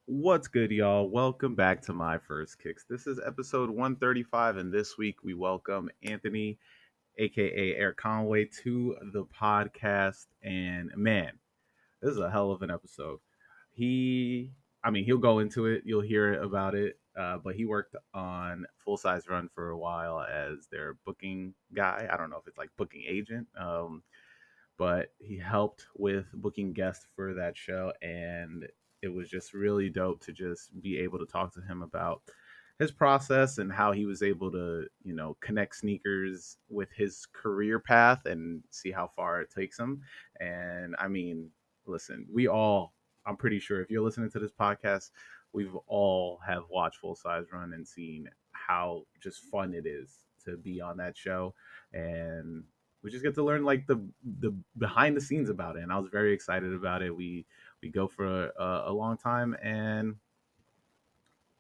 What's good, y'all? Welcome back to My First Kicks. This is episode 135, and this week we welcome Anthony, aka AirConway, to the podcast. And man, this is a hell of an episode. He, he'll go into it, you'll hear about it, but he worked on Full Size Run for a while as their booking guy. I don't know if it's like booking agent. But he helped with booking guests for that show, and it was just really dope to just be able to talk to him about his process and how he was able to connect sneakers with his career path and see how far it takes him. And listen, I'm pretty sure if you're listening to this podcast, we've all have watched Full Size Run and seen how just fun it is to be on that show. And we just get to learn like the behind the scenes about it, and I was very excited about it. We go for a long time, and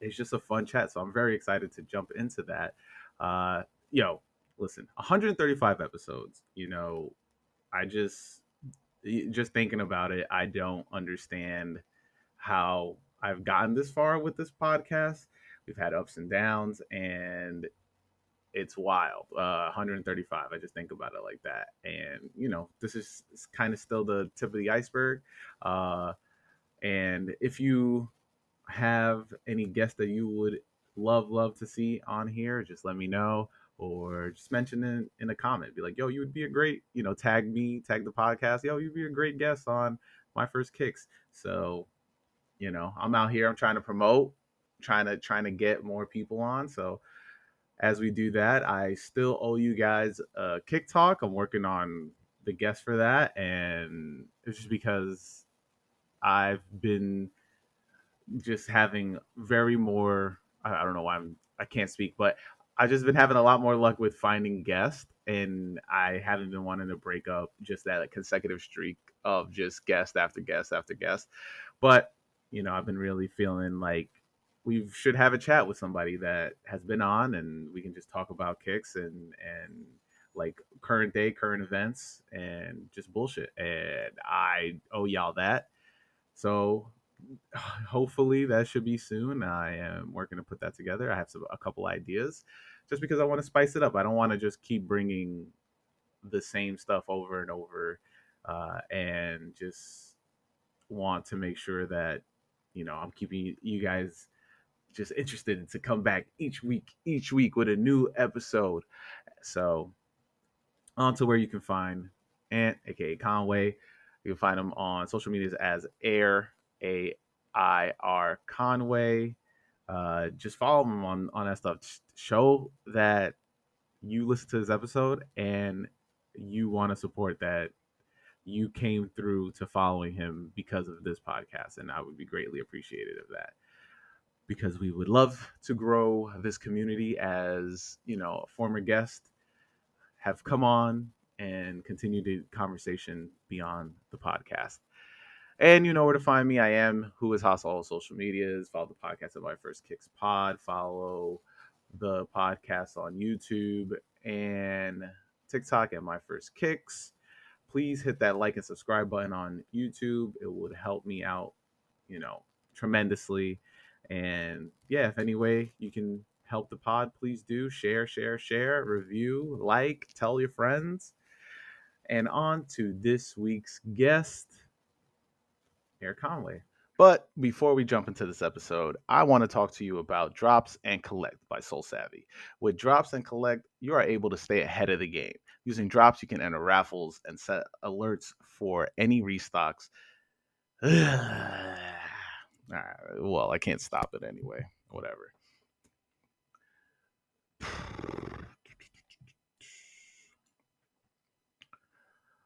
it's just a fun chat. So I'm very excited to jump into that. Uh, yo, listen, 135 episodes. I just thinking about it, I don't understand how I've gotten this far with this podcast. We've had ups and downs, and it's wild. 135. I just think about it like that, and this is kind of still the tip of the iceberg. Uh, and if you have any guests that you would love to see on here, just let me know, or just mention in a comment. Be like, yo, you would be a great, tag me, tag the podcast. Yo, you'd be a great guest on My First Kicks. So I'm out here. I'm trying to promote, trying to get more people on. So as we do that, I still owe you guys a kick talk. I'm working on the guest for that, and it's just because I've been just having very more. I don't know why I can't speak, but I've just been having a lot more luck with finding guests, and I haven't been wanting to break up just that consecutive streak of just guest after guest after guest. But I've been really feeling like we should have a chat with somebody that has been on, and we can just talk about kicks and like current day, current events, and just bullshit. And I owe y'all that. So hopefully that should be soon. I am working to put that together. I have a couple ideas, just because I want to spice it up. I don't want to just keep bringing the same stuff over and over, and just want to make sure that I'm keeping you guys just interested to come back each week with a new episode. So on to where you can find Ant, aka Conway. You can find him on social medias as AIR Conway. Just follow him on that stuff. Show that you listen to this episode and you want to support that you came through to following him because of this podcast, and I would be greatly appreciative of that, because we would love to grow this community. As former guests have come on and continue the conversation beyond the podcast. And you know where to find me. I am Who Is Haas, all social medias. Follow the podcast at My First Kicks Pod. Follow the podcast on YouTube and TikTok at My First Kicks. Please hit that like and subscribe button on YouTube. It would help me out, tremendously. And yeah, if any way you can help the pod, please do. Share, review, like, tell your friends. And on to this week's guest, Eric Conway. But before we jump into this episode, I want to talk to you about Drops and Collect by Soul Savvy. With Drops and Collect, you are able to stay ahead of the game. Using Drops, you can enter raffles and set alerts for any restocks. Well, I can't stop it anyway. Whatever.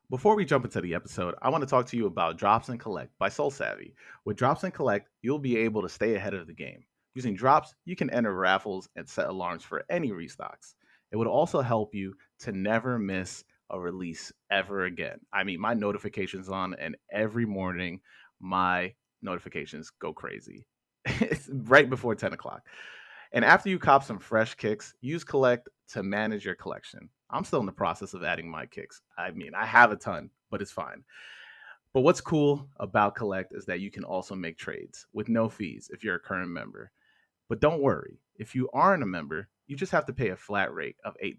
Before we jump into the episode, I want to talk to you about Drops and Collect by Soul Savvy. With Drops and Collect, you'll be able to stay ahead of the game. Using Drops, you can enter raffles and set alarms for any restocks. It would also help you to never miss a release ever again. I mean, my notifications on, and every morning my notifications go crazy. It's right before 10 o'clock. And after you cop some fresh kicks, use Collect to manage your collection. I'm still in the process of adding my kicks. I mean, I have a ton, but it's fine. But what's cool about Collect is that you can also make trades with no fees if you're a current member. But don't worry, if you aren't a member, you just have to pay a flat rate of $8.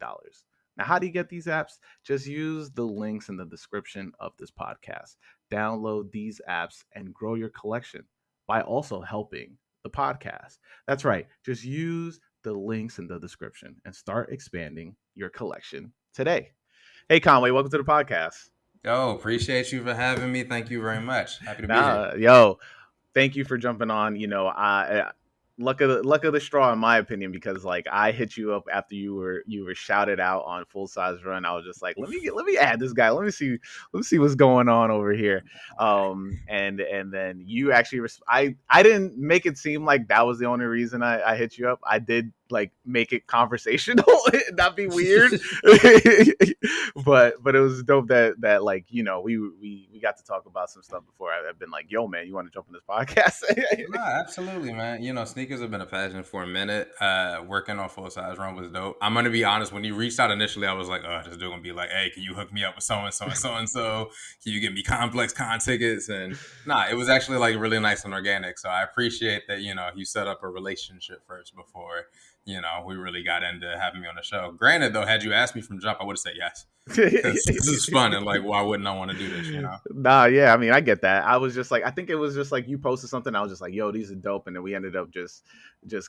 Now, how do you get these apps? Just use the links in the description of this podcast. Download these apps and grow your collection by also helping the podcast. That's right. Just use the links in the description and start expanding your collection today. Hey, Conway, welcome to the podcast. Yo, appreciate you for having me. Thank you very much. Happy to be here. Yo, thank you for jumping on. I luck of the straw in my opinion, because like I hit you up after you were shouted out on Full Size Run. I was just like, let me add this guy. Let me see what's going on over here. And then you actually I didn't make it seem like that was the only reason I hit you up. I did like make it conversational, not be weird. but it was dope that like we got to talk about some stuff before. I've been like, yo man, you want to jump in this podcast? No, absolutely, man. Sneakers have been a passion for a minute. Working on Full Size Run was dope. I'm gonna be honest. When you reached out initially, I was like, oh, this dude gonna be like, hey, can you hook me up with so and so and so and so? Can you get me complex con tickets? And it was actually like really nice and organic. So I appreciate that. You set up a relationship first before we really got into having me on the show. Granted, though, had you asked me from jump, I would have said yes. Because this is fun, and like, why wouldn't I want to do this? Nah, yeah. I mean, I get that. I was just like, I think it was just like you posted something. I was just like, yo, these are dope, and then we ended up just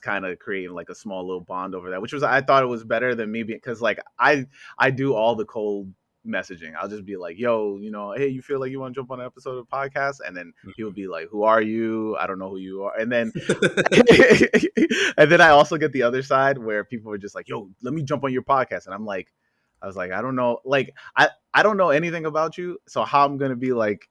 kind of creating like a small little bond over that, which was I thought it was better than me because like I do all the cold messaging. I'll just be like, yo, hey, you feel like you want to jump on an episode of a podcast? And then he would be like, who are you? I don't know who you are. And then and then I also get the other side where people are just like, yo, let me jump on your podcast. And I was like, I don't know. Like, I don't know anything about you. So how I'm going to be like,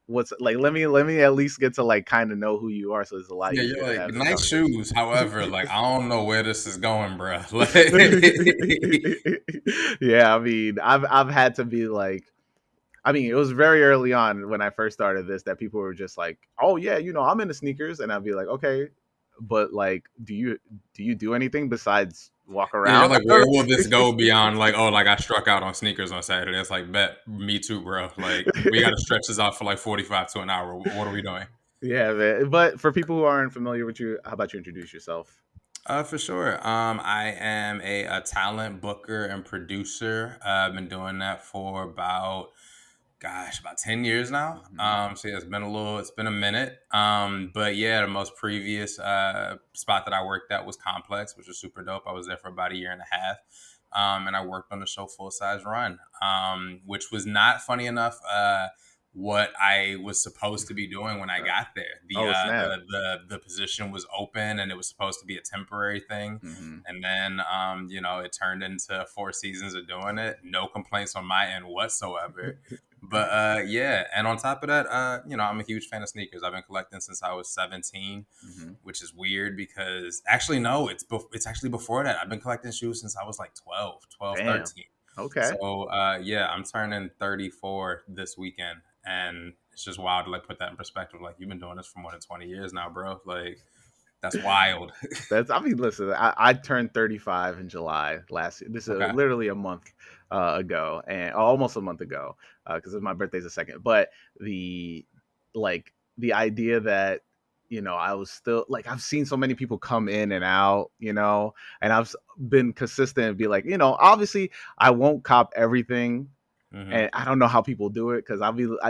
what's like, let me at least get to like kind of know who you are. So it's a lot easier. You're like, nice shoes. However, like, I don't know where this is going, bro. Like, yeah. I mean, I've had to be like, I mean, it was very early on when I first started this that people were just like, oh yeah, I'm into sneakers. And I'd be like, okay, but like, do you do anything besides walk around? You're like, where will this go beyond like, oh, like I struck out on sneakers on Saturday? It's like, bet, me too, bro. Like, we got to stretch this out for like 45 to an hour. What are we doing? Yeah, man. But for people who aren't familiar with you, how about you introduce yourself? For sure. I am a talent booker and producer. I've been doing that for about 10 years now. So yeah, it's been a minute. But yeah, the most previous spot that I worked at was Complex, which was super dope. I was there for about a year and a half. And I worked on the show Full Size Run, which was not, funny enough, what I was supposed to be doing when I got there. The position was open and it was supposed to be a temporary thing. Mm-hmm. And then, it turned into 4 seasons of doing it. No complaints on my end whatsoever. But yeah, and on top of that, I'm a huge fan of sneakers. I've been collecting since I was 17, which is weird because actually, no, it's actually before that. I've been collecting shoes since I was like 12, 13. Okay. So yeah, I'm turning 34 this weekend, and it's just wild to like put that in perspective. Like, you've been doing this for more than 20 years now, bro. Like, that's wild. Listen, I turned 35 in July last year. This is literally a month ago, and almost a month ago, because my birthday's the 2nd. But the idea that I was still like, I've seen so many people come in and out, and I've been consistent and be like, obviously I won't cop everything. And I don't know how people do it, because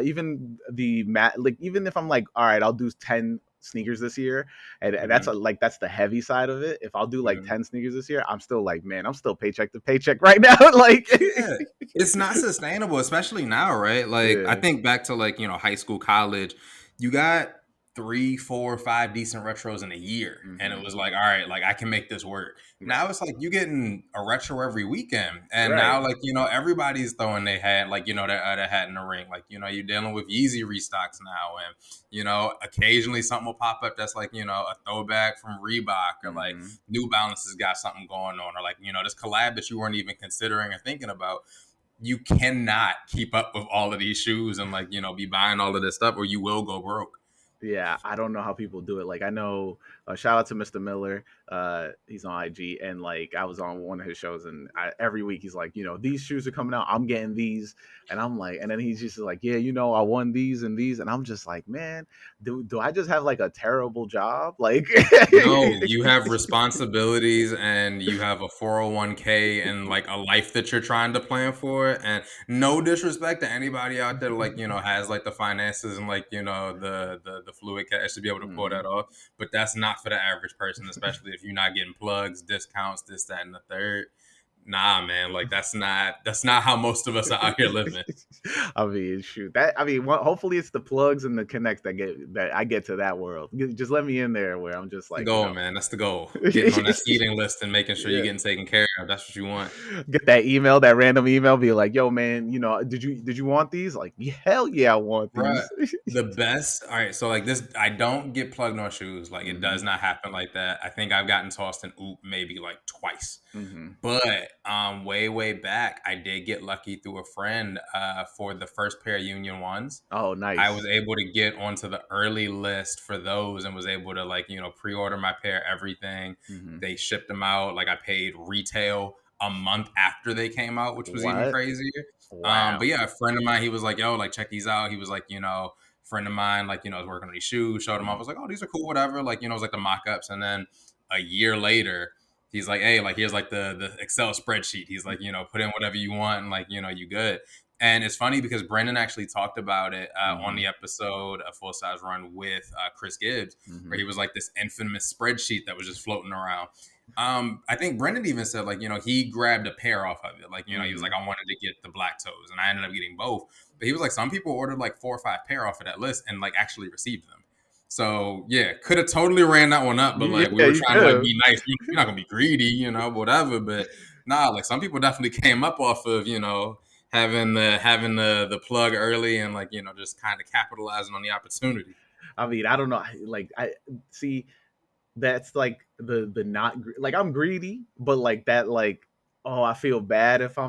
even if I'm like, all right, I'll do 10 sneakers this year, and that's that's the heavy side of it. If I'll do like 10 sneakers this year, I'm still like, man, I'm still paycheck to paycheck right now. Like, yeah, it's not sustainable, especially now, right? Like, I think back to like, high school, college, you got 3, 4, 5 decent retros in a year. And it was like, all right, like I can make this work. Now it's like you getting a retro every weekend. And now like, everybody's throwing their hat, like, their hat in the ring. Like, you're dealing with Yeezy restocks now. And, occasionally something will pop up that's like, a throwback from Reebok, or like New Balance has got something going on, or like, this collab that you weren't even considering or thinking about. You cannot keep up with all of these shoes and like, be buying all of this stuff, or you will go broke. Yeah, I don't know how people do it. Like I know, shout out to Mr. Miller. He's on IG, and like I was on one of his shows, and every week he's like, these shoes are coming out. I'm getting these, and I'm like, and then he's just like, yeah, I won these and these, and I'm just like, man, do I just have like a terrible job? Like, No, you have responsibilities and you have a 401k and like a life that you're trying to plan for. And no disrespect to anybody out there, like, has like the finances and like, the fluid cash to be able to pull that off. But that's not for the average person, especially if you're not getting plugs, discounts, this, that, and the third. Nah, man, like that's not how most of us are out here living. I mean, shoot. Hopefully it's the plugs and the connects that I get to that world. Just let me in there where I'm just The like, goal, man. That's the goal. Getting on that eating list and making sure you're getting taken care of. That's what you want. Get that random email, be like, yo, man, did you want these? Like, hell yeah, I want Right. these. The best. All right. So like this, I don't get plugged on shoes. Like it does not happen like that. I think I've gotten tossed an oop maybe like twice. But way back, I did get lucky through a friend for the first pair of Union ones. Oh, I nice. was able to get onto the early list for those and was able to like, pre-order my pair, everything. They shipped them out. Like I paid retail a month after they came out, which was even What? crazier. Wow. But yeah, a friend of mine, he was like, yo, like check these out. He was like, friend of mine, like, I was working on these shoes, showed him. I was like, oh, these are cool, whatever. Like, it was like the mock-ups. And then a year later, he's like, hey, like here's like the Excel spreadsheet. He's like, put in whatever you want and like, you good. And it's funny because Brendan actually talked about it on the episode A Full Size Run with Chris Gibbs, where he was like this infamous spreadsheet that was just floating around. I think Brendan even said like, he grabbed a pair off of it. Like, he was like, I wanted to get the black toes and I ended up getting both. But he was like, some people ordered like 4 or 5 pair off of that list and like actually received them. So yeah, could have totally ran that one up, but like we were trying to like be nice. You're not gonna be greedy, whatever. But nah, like some people definitely came up off of, having the plug early and like, just kind of capitalizing on the opportunity. I mean, I don't know. Like, I see that's like the not like I'm greedy, but like that, like, oh, I feel bad if I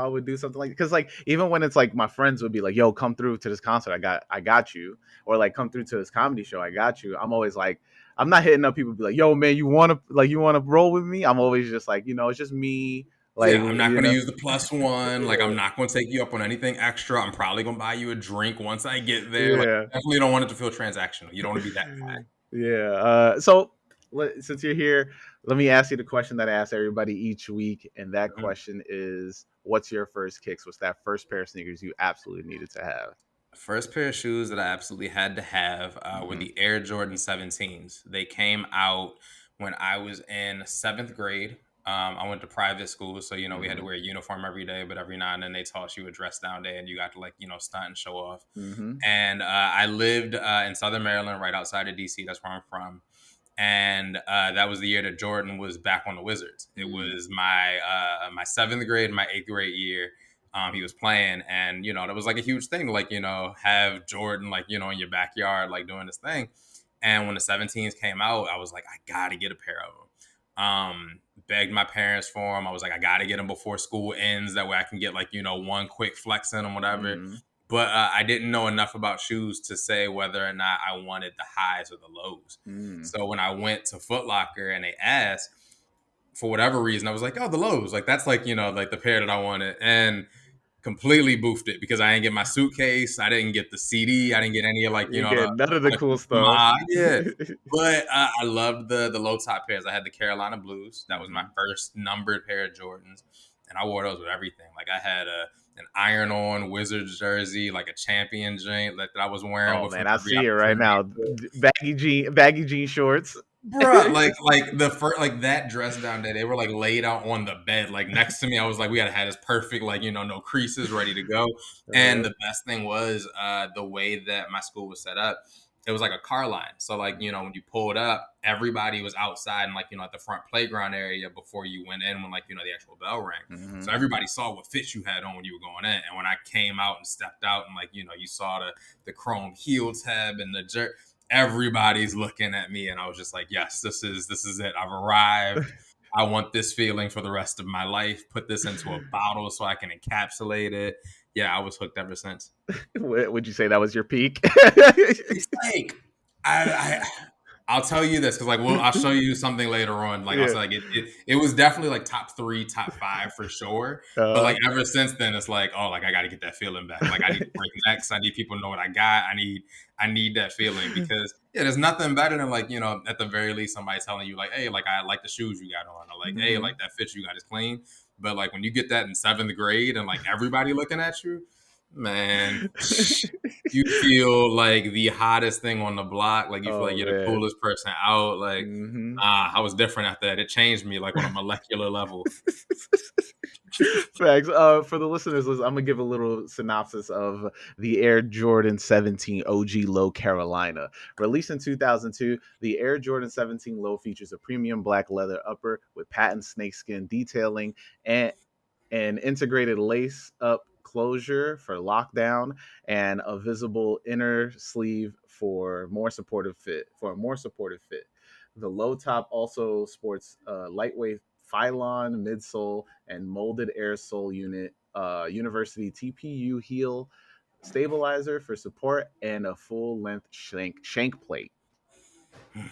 would do something like, because like even when it's like my friends would be like, yo, come through to this concert, I got you, or like come through to this comedy show, I got you. I'm always like, I'm not hitting up people be like, yo, man, you want to roll with me? I'm always just like, it's just me. Like, Yeah, I'm not going to use the +1. Like, I'm not going to take you up on anything extra. I'm probably going to buy you a drink once I get there. Like, definitely don't want it to feel transactional. You don't want to be that guy. Yeah. So since you're here, let me ask you the question that I ask everybody each week, and that question is, what's your first kicks? What's that first pair of sneakers you absolutely needed to have? First pair of shoes that I absolutely had to have were the Air Jordan 17s. They came out when I was in 7th grade. I went to private school, so we had to wear a uniform every day, but every now and then they taught you a dress down day, and you got to like stunt and show off. And I lived in Southern Maryland, right outside of DC. That's where I'm from. And that was the year that Jordan was back on the Wizards. It was my 7th grade, my 8th grade year. He was playing, and that was like a huge thing to like have Jordan like in your backyard like doing this thing. And when the 17s came out, I was like, I gotta get a pair of them. Begged my parents for them. I was like, I gotta get them before school ends. That way I can get like one quick flex in them, whatever. But I didn't know enough about shoes to say whether or not I wanted the highs or the lows. So when I went to Foot Locker and they asked, for whatever reason, I was like, oh, the lows. Like, that's like, like the pair that I wanted. And completely boofed it because I didn't get my suitcase. I didn't get the CD. I didn't get any of like, You get none of the cool stuff. Yeah. But I loved the low top pairs. I had the Carolina Blues. That was my first numbered pair of Jordans. And I wore those with everything. Like I had an iron-on Wizards jersey, like a champion jean that I was wearing. Oh man, I see it right now. Baggy jean shorts. Bruh, like the first, like that dress down there, they were like laid out on the bed, like next to me. I was like, we gotta have this perfect, like no creases, ready to go. And the best thing was the way that my school was set up. It was like a car line, so like when you pulled up, everybody was outside and like at the front playground area before you went in when like the actual bell rang. So everybody saw what fit you had on when you were going in. And when I came out and stepped out and like you saw the chrome heel tab and the jerk. Everybody's looking at me, and I was just like, yes, this is it. I've arrived. I want this feeling for the rest of my life. Put this into a bottle so I can encapsulate it. Yeah, I was hooked ever since. Would you say that was your peak? It's like I I'll tell you this because like I'll show you something later on. Like I'll Yeah. say like it was definitely like top 3, top 5 for sure. But Uh, like ever since then, it's like, oh, like I got to get that feeling back. Like I need to break necks. I need people to know what I got. I need that feeling because yeah, there's nothing better than like at the very least somebody telling you like, hey, like I like the shoes you got on, or like hey, mhm. like that fit you got is clean. But like when you get that in 7th grade and like everybody looking at you, man, you feel like the hottest thing on the block. Like you feel like Oh you're the man. coolest person out. Like, Hmm. I was different after that. It changed me like on a molecular level. Facts. For the listeners, I'm gonna give a little synopsis of the Air Jordan 17 OG Low Carolina. Released in 2002, the Air Jordan 17 Low features a premium black leather upper with patent snakeskin detailing and an integrated lace up closure for lockdown and a visible inner sleeve for a more supportive fit. The low top also sports a lightweight Phylon midsole and molded air sole unit, university TPU heel stabilizer for support, and a full length shank plate.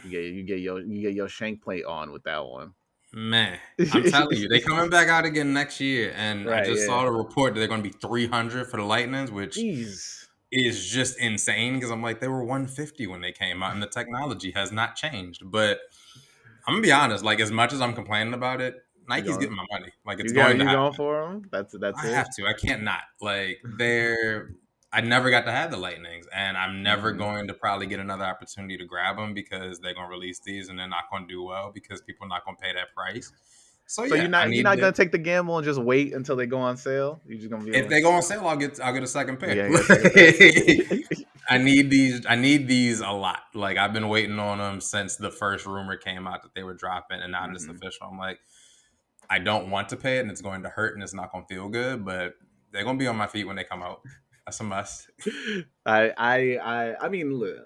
You get your shank plate on with that one. Man, I'm telling you, they coming back out again next year, and I Right, just yeah. saw the report that they're going to be 300 for the Lightnings, which Jeez. is just insane because I'm like they were 150 when they came out, and the technology has not changed. But I'm gonna be honest, like as much as I'm complaining about it, You Nike's going getting my money. Like it's you got going to you going happen. for them? That's I it. have to. I can't not. Like I never got to have the Lightnings, and I'm never Hmm. going to probably get another opportunity to grab them because they're gonna release these and they're not gonna do well because people are not gonna pay that price. So So you're yeah, I not you're need not to. gonna take the gamble and just wait until they go on sale. You're just gonna be If like, they go on sale, I'll get a second pair. yeah, I guess second pair. I need these. I need these a lot. Like I've been waiting on them since the first rumor came out that they were dropping, and now it's Hmm. official. I'm like, I don't want to pay it, and it's going to hurt, and it's not going to feel good. But they're going to be on my feet when they come out. That's a must. I mean, look,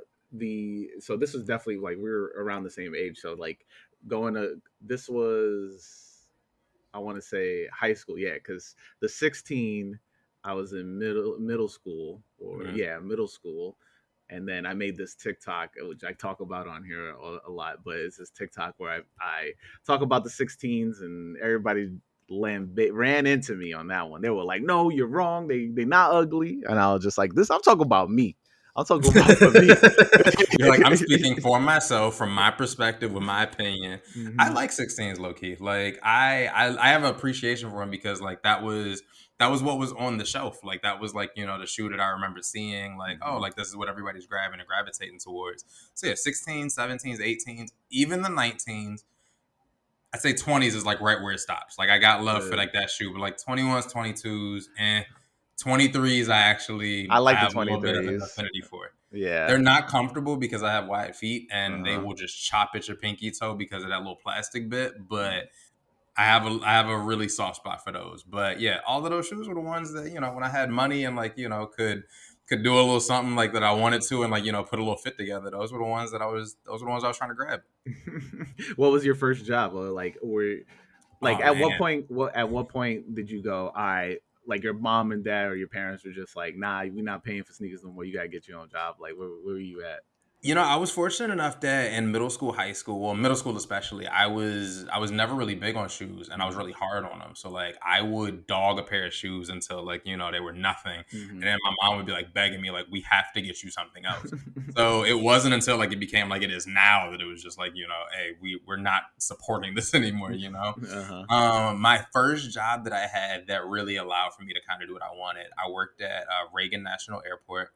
so this was definitely like we were around the same age. So like going to this was, I want to say high school, yeah, because the 16 I was in middle school, or Mm. yeah, middle school. And then I made this TikTok, which I talk about on here a lot, but it's this TikTok where I talk about the 16s, and everybody ran into me on that one. They were like, "No, you're wrong. They not ugly." And I was just like, "This, I'm talking about me. I'm talking about for me." You're like, I'm speaking for myself from my perspective with my opinion. I Hmm. like 16s low key. Like I have an appreciation for them because like that was what was on the shelf. Like that was like, the shoe that I remember seeing like, oh, Hmm. like this is what everybody's grabbing and gravitating towards. So yeah, 16s, 17s, 18s, even the 19s. I'd say 20s is like right where it stops. Like I got love for like that shoe, but like 21s, 22s, and 23s I I like the have a little bit of an 23s. affinity for. They're Yeah. not comfortable because I have wide feet Uh and they huh. will just chop at your pinky toe because of that little plastic bit. But I have a really soft spot for those. But yeah, all of those shoes were the ones that when I had money and like could do a little something like that I wanted to and like put a little fit together. Those were the ones I was trying to grab. What was your first job? Or like Oh at what man. point? What at what point did you go? I like your mom and dad or your parents were just like, "Nah, we're not paying for sneakers no more. You gotta get your own job." Like, where were you at? I was fortunate enough that in middle school, high school, well, middle school especially, I was never really big on shoes, and I was Mm-hmm. really hard on them. So like, I would dog a pair of shoes until like they were nothing, and Mm-hmm. then my mom would be like begging me like, we have to get you something else. So it wasn't until like it became like it is now that it was just like hey, we're not supporting this anymore. Uh huh. My first job that I had that really allowed for me to kind of do what I wanted, I worked at Reagan National Airport,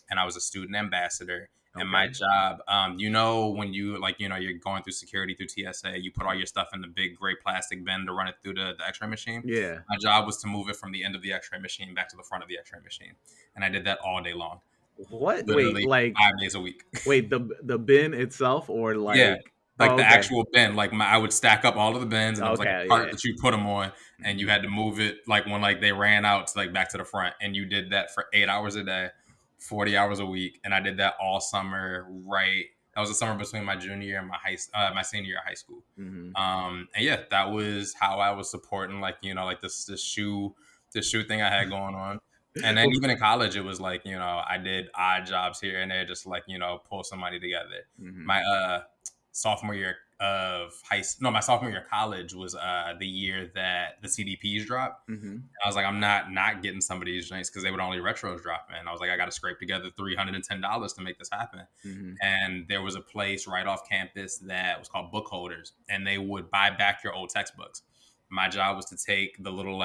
and I was a student ambassador. And my Okay. job, when you like, you're going through security through TSA, you put all your stuff in the big gray plastic bin to run it through the X-ray machine. Yeah. My job was to move it from the end of the X-ray machine back to the front of the X-ray machine, and I did that all day long, What? Wait, literally like 5 days a week. wait, the bin itself, or Yeah, like? like Oh, the okay. actual bin. Like I would stack up all of the bins, and there was like a Okay. cart Yeah. that you put them on, and you Mhm. had to move it like when like they ran out to like back to the front, and you did that for 8 hours a day, 40 hours a week, and I did that all summer. Right, that was the summer between my junior year and my senior year of high school. Mhm. And yeah, that was how I was supporting like like this shoe thing I had going on. And then even in college, it was like, I did odd jobs here and there just to, like, pull some money together. Mm-hmm. My sophomore year of my sophomore year of college was the year that the CDPs dropped. Mm-hmm. I was like, I'm not getting some of these drinks because they would only retros drop, man. I was like, I got to scrape together $310 to make this happen. Mm-hmm. And there was a place right off campus that was called Book Holders, and they would buy back your old textbooks. My job was to take the little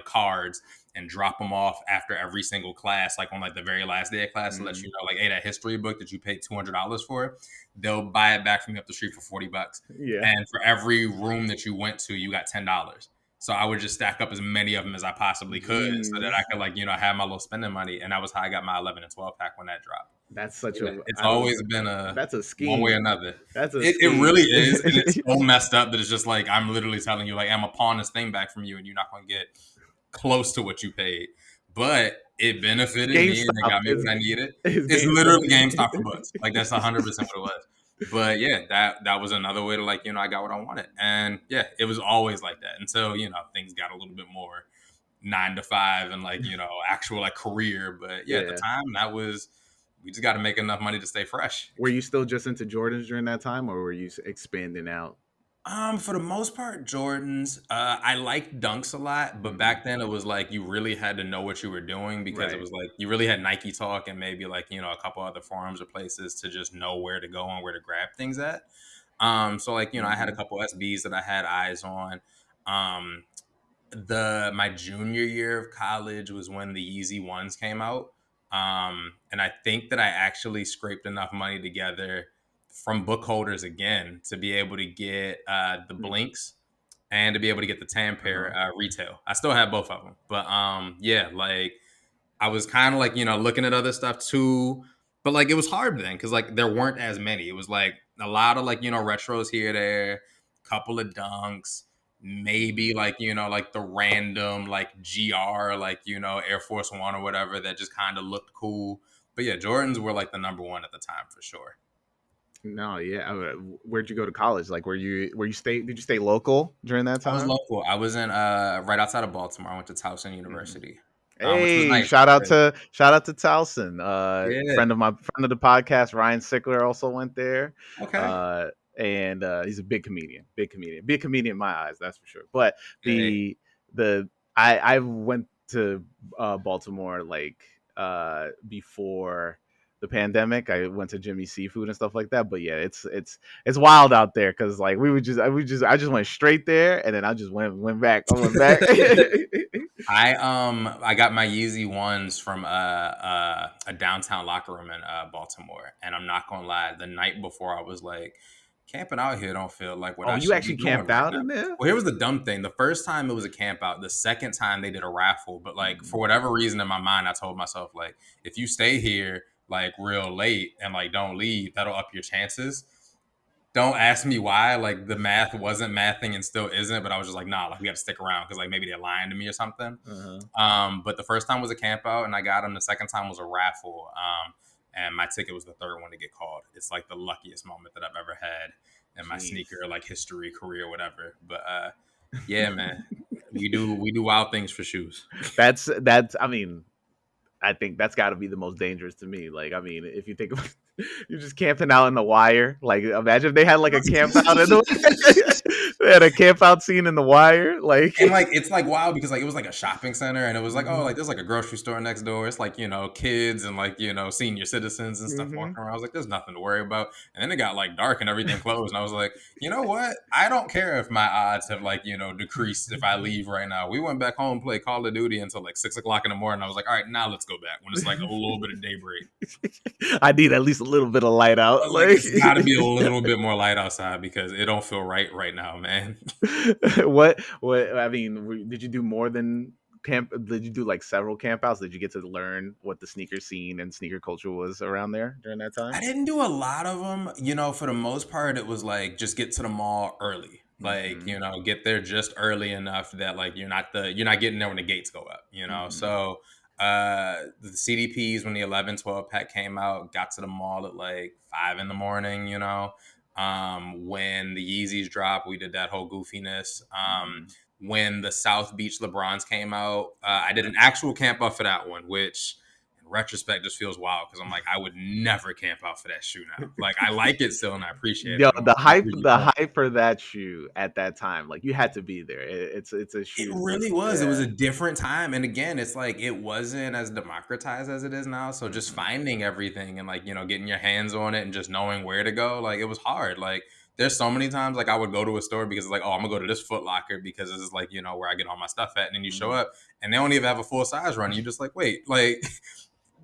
cards and drop them off after every single class, like on like the very last day of class, to let you know, like, hey, that history book that you paid $200 for, they'll buy it back from you up the street for $40. Yeah. And for every room that you went to, you got $10. So I would just stack up as many of them as I possibly could, so that I could, like, have my little spending money. And that was how I got my 11 and 12 pack when that dropped. That's such it's always been that's a scheme. One way or another. That's a it scheme. really is, and it's so messed up that it's just like, I'm literally telling you, like, I'm gonna pawn this thing back from you, and you're not gonna get close to what you paid. But it benefited me, and it got me what I needed. It's literally GameStop for books. Like, that's 100% what it was. But yeah, that was another way to, like, I got what I wanted. And yeah, it was always like that until, things got a little bit more 9 to 5 and, like, actual, like, career. But yeah, at the time, we just got to make enough money to stay fresh. Were you still just into Jordans during that time, or were you expanding out? For the most part, Jordans. I liked Dunks a lot, but back then it was like you really had to know what you were doing, because it was like you really had Nike Talk and maybe, like, a couple other forums or places to just know where to go and where to grab things at. So, like, I had a couple SBs that I had eyes on. My junior year of college was when the Yeezy ones came out. And I think that I actually scraped enough money together from Book Holders again to be able to get the Blinks and to be able to get the Tampere retail. I still have both of them, but yeah, like, I was kind of like, looking at other stuff too, but like, it was hard then because, like, there weren't as many. It was like a lot of, like, retros here, there, couple of Dunks, maybe, like, like the random, like, GR, like, Air Force One or whatever that just kind of looked cool. But yeah, Jordans were like the number one at the time for sure. No, yeah. Where'd you go to college? Like, did you stay local during that time? I was local. I was in right outside of Baltimore. I went to Towson University. Hey, which was nice. shout out to Towson. Friend of the podcast, Ryan Sickler, also went there. Okay. And he's a big comedian in my eyes, that's for sure. But I went to Baltimore, like, before the pandemic. I went to Jimmy's Seafood and stuff like that. But yeah, it's wild out there because, like, I just went straight there, and then I just went back. I went back. I got my Yeezy ones from a downtown locker room in Baltimore, and I'm not gonna lie, the night before I was like, camping out here don't feel like what I should be doing. You actually camped out in there? Well, here was the dumb thing. The first time it was a camp out. The second time they did a raffle. But, like, for whatever reason in my mind, I told myself, like, if you stay here, like, real late and, like, don't leave, that'll up your chances. Don't ask me why. Like, the math wasn't mathing and still isn't. But I was just like, nah, like, we got to stick around because, like, maybe they're lying to me or something. But the first time was a camp out and I got them. The second time was a raffle. And my ticket was the third one to get called. It's like the luckiest moment that I've ever had in my sneaker, like, history, career, whatever. But yeah, man, we do wild things for shoes. That's I mean, I think that's got to be the most dangerous to me. Like, I mean, if you think about, you're just camping out in the wire. Like, imagine if they had, like, a camp out in the they had a camp out scene in the wire. Like, and, like, it's like wild because, like, it was like a shopping center and it was like, oh, like, there's like a grocery store next door. It's like, kids and, like, senior citizens and stuff walking around. I was like, there's nothing to worry about. And then it got, like, dark and everything closed. And I was like, you know what? I don't care if my odds have, like, decreased if I leave right now. We went back home, played Call of Duty until like 6 o'clock in the morning. I was like, all right, now let's go back when it's like a little bit of daybreak. I need at least a little bit of light out. Like, it's got to be a little bit more light outside because it don't feel right now, man. What I mean, did you do more than camp? Did you do, like, several campouts? Did you get to learn what the sneaker scene and sneaker culture was around there during that time? I didn't do a lot of them. For the most part, it was like just get to the mall early. Like, get there just early enough that, like, you're not getting there when the gates go up, So the CDPs, when the 11, 12 pack came out, got to the mall at like 5 in the morning, When the Yeezys dropped, we did that whole goofiness. when the South Beach LeBrons came out. I did an actual camp out for that one, which in retrospect just feels wild because I'm like, I would never camp out for that shoe now. Like, I like it still and I appreciate it. Yo, I'm the like, hype, the hype for that shoe at that time, like you had to be there. It's a it shoe. really was. Yeah. It was a different time. And again, it's like it wasn't as democratized as it is now. So just finding everything and like, getting your hands on it and just knowing where to go, like it was hard. Like there's so many times like I would go to a store because it's like, oh, I'm gonna go to this Foot Locker because this is like, where I get all my stuff at. And then you show up and they don't even have a full size run. You're just like, wait, like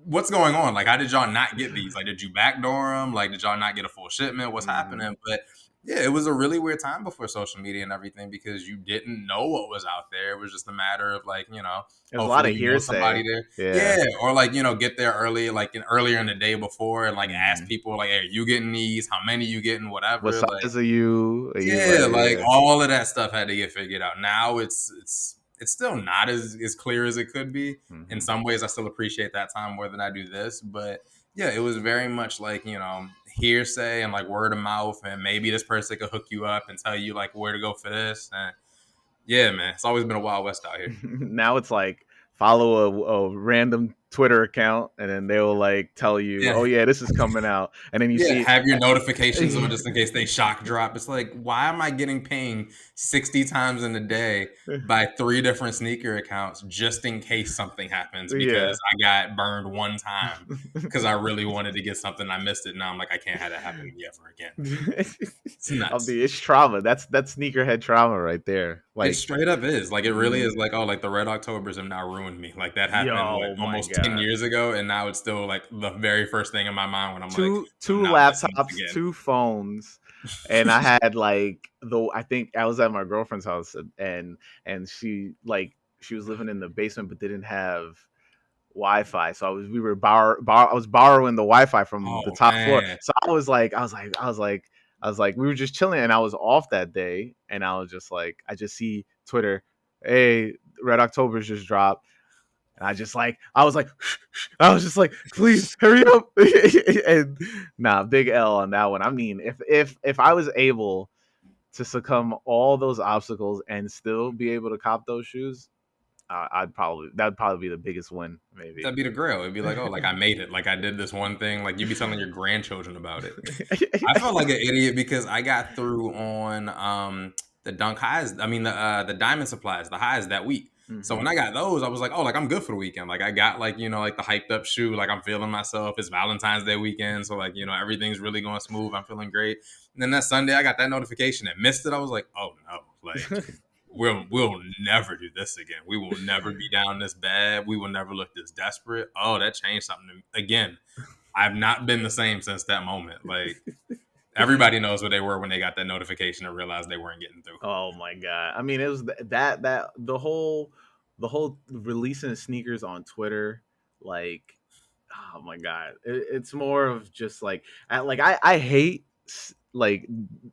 what's going on? Like, how did y'all not get these? Like, did you backdoor them? Like, did y'all not get a full shipment? What's happening? But yeah, it was a really weird time before social media and everything because you didn't know what was out there. It was just a matter of like, There's a lot hopefully of you know somebody hearsay. there. Yeah. Or like, get there early, like earlier in the day before and like ask people like, hey, are you getting these? How many you getting? Whatever. What Like, size are you? like all of that stuff had to get figured out. Now it's still not as clear as it could be. In some ways, I still appreciate that time more than I do this. But yeah, it was very much like, hearsay and like word of mouth. And maybe this person could hook you up and tell you like where to go for this. And yeah, man, it's always been a Wild West out here. Now it's like follow a random Twitter account and then they'll like tell you, oh yeah, this is coming out. And then you see have your notifications on just in case they shock drop. It's like, why am I getting pinged 60 times in a day by 3 different sneaker accounts just in case something happens because I got burned one time because I really wanted to get something. I missed it. Now I'm like, I can't have that happen to me ever again. It's nuts. It's trauma. That's sneakerhead trauma right there. Like it straight up is. Like it really is like, oh, like the Red Octobers have now ruined me. Like that happened almost 10 years ago, and now it's still like the very first thing in my mind when I'm two laptops, 2 phones, and I had like I think I was at my girlfriend's house and she was living in the basement but didn't have Wi-Fi, so I was borrowing the Wi-Fi from the top floor. So I was like, we were just chilling, and I was off that day, and I was just like, I just see Twitter, hey, Red October's just dropped, and I was just like, please hurry up, and big L on that one. I mean, if I was able to succumb all those obstacles and still be able to cop those shoes, that'd probably be the biggest win. Maybe that'd be the grail. It'd be like, oh, like I made it. Like I did this one thing. Like you'd be telling your grandchildren about it. I felt like an idiot because I got through on the Dunk highs. I mean the Diamond Supplies, the highs that week. So when I got those, I was like, oh, like I'm good for the weekend. Like I got like like the hyped up shoe. Like I'm feeling myself. It's Valentine's Day weekend, so like everything's really going smooth. I'm feeling great. And then that Sunday, I got that notification and missed it. I was like, oh no, like. We'll never do this again. We will never be down this bad. We will never look this desperate. Oh, that changed something to me. Again, I've not been the same since that moment. Like everybody knows what they were when they got that notification and realized they weren't getting through. Oh my god! I mean, it was that the whole releasing sneakers on Twitter, like, oh my god, it's more of just like I hate like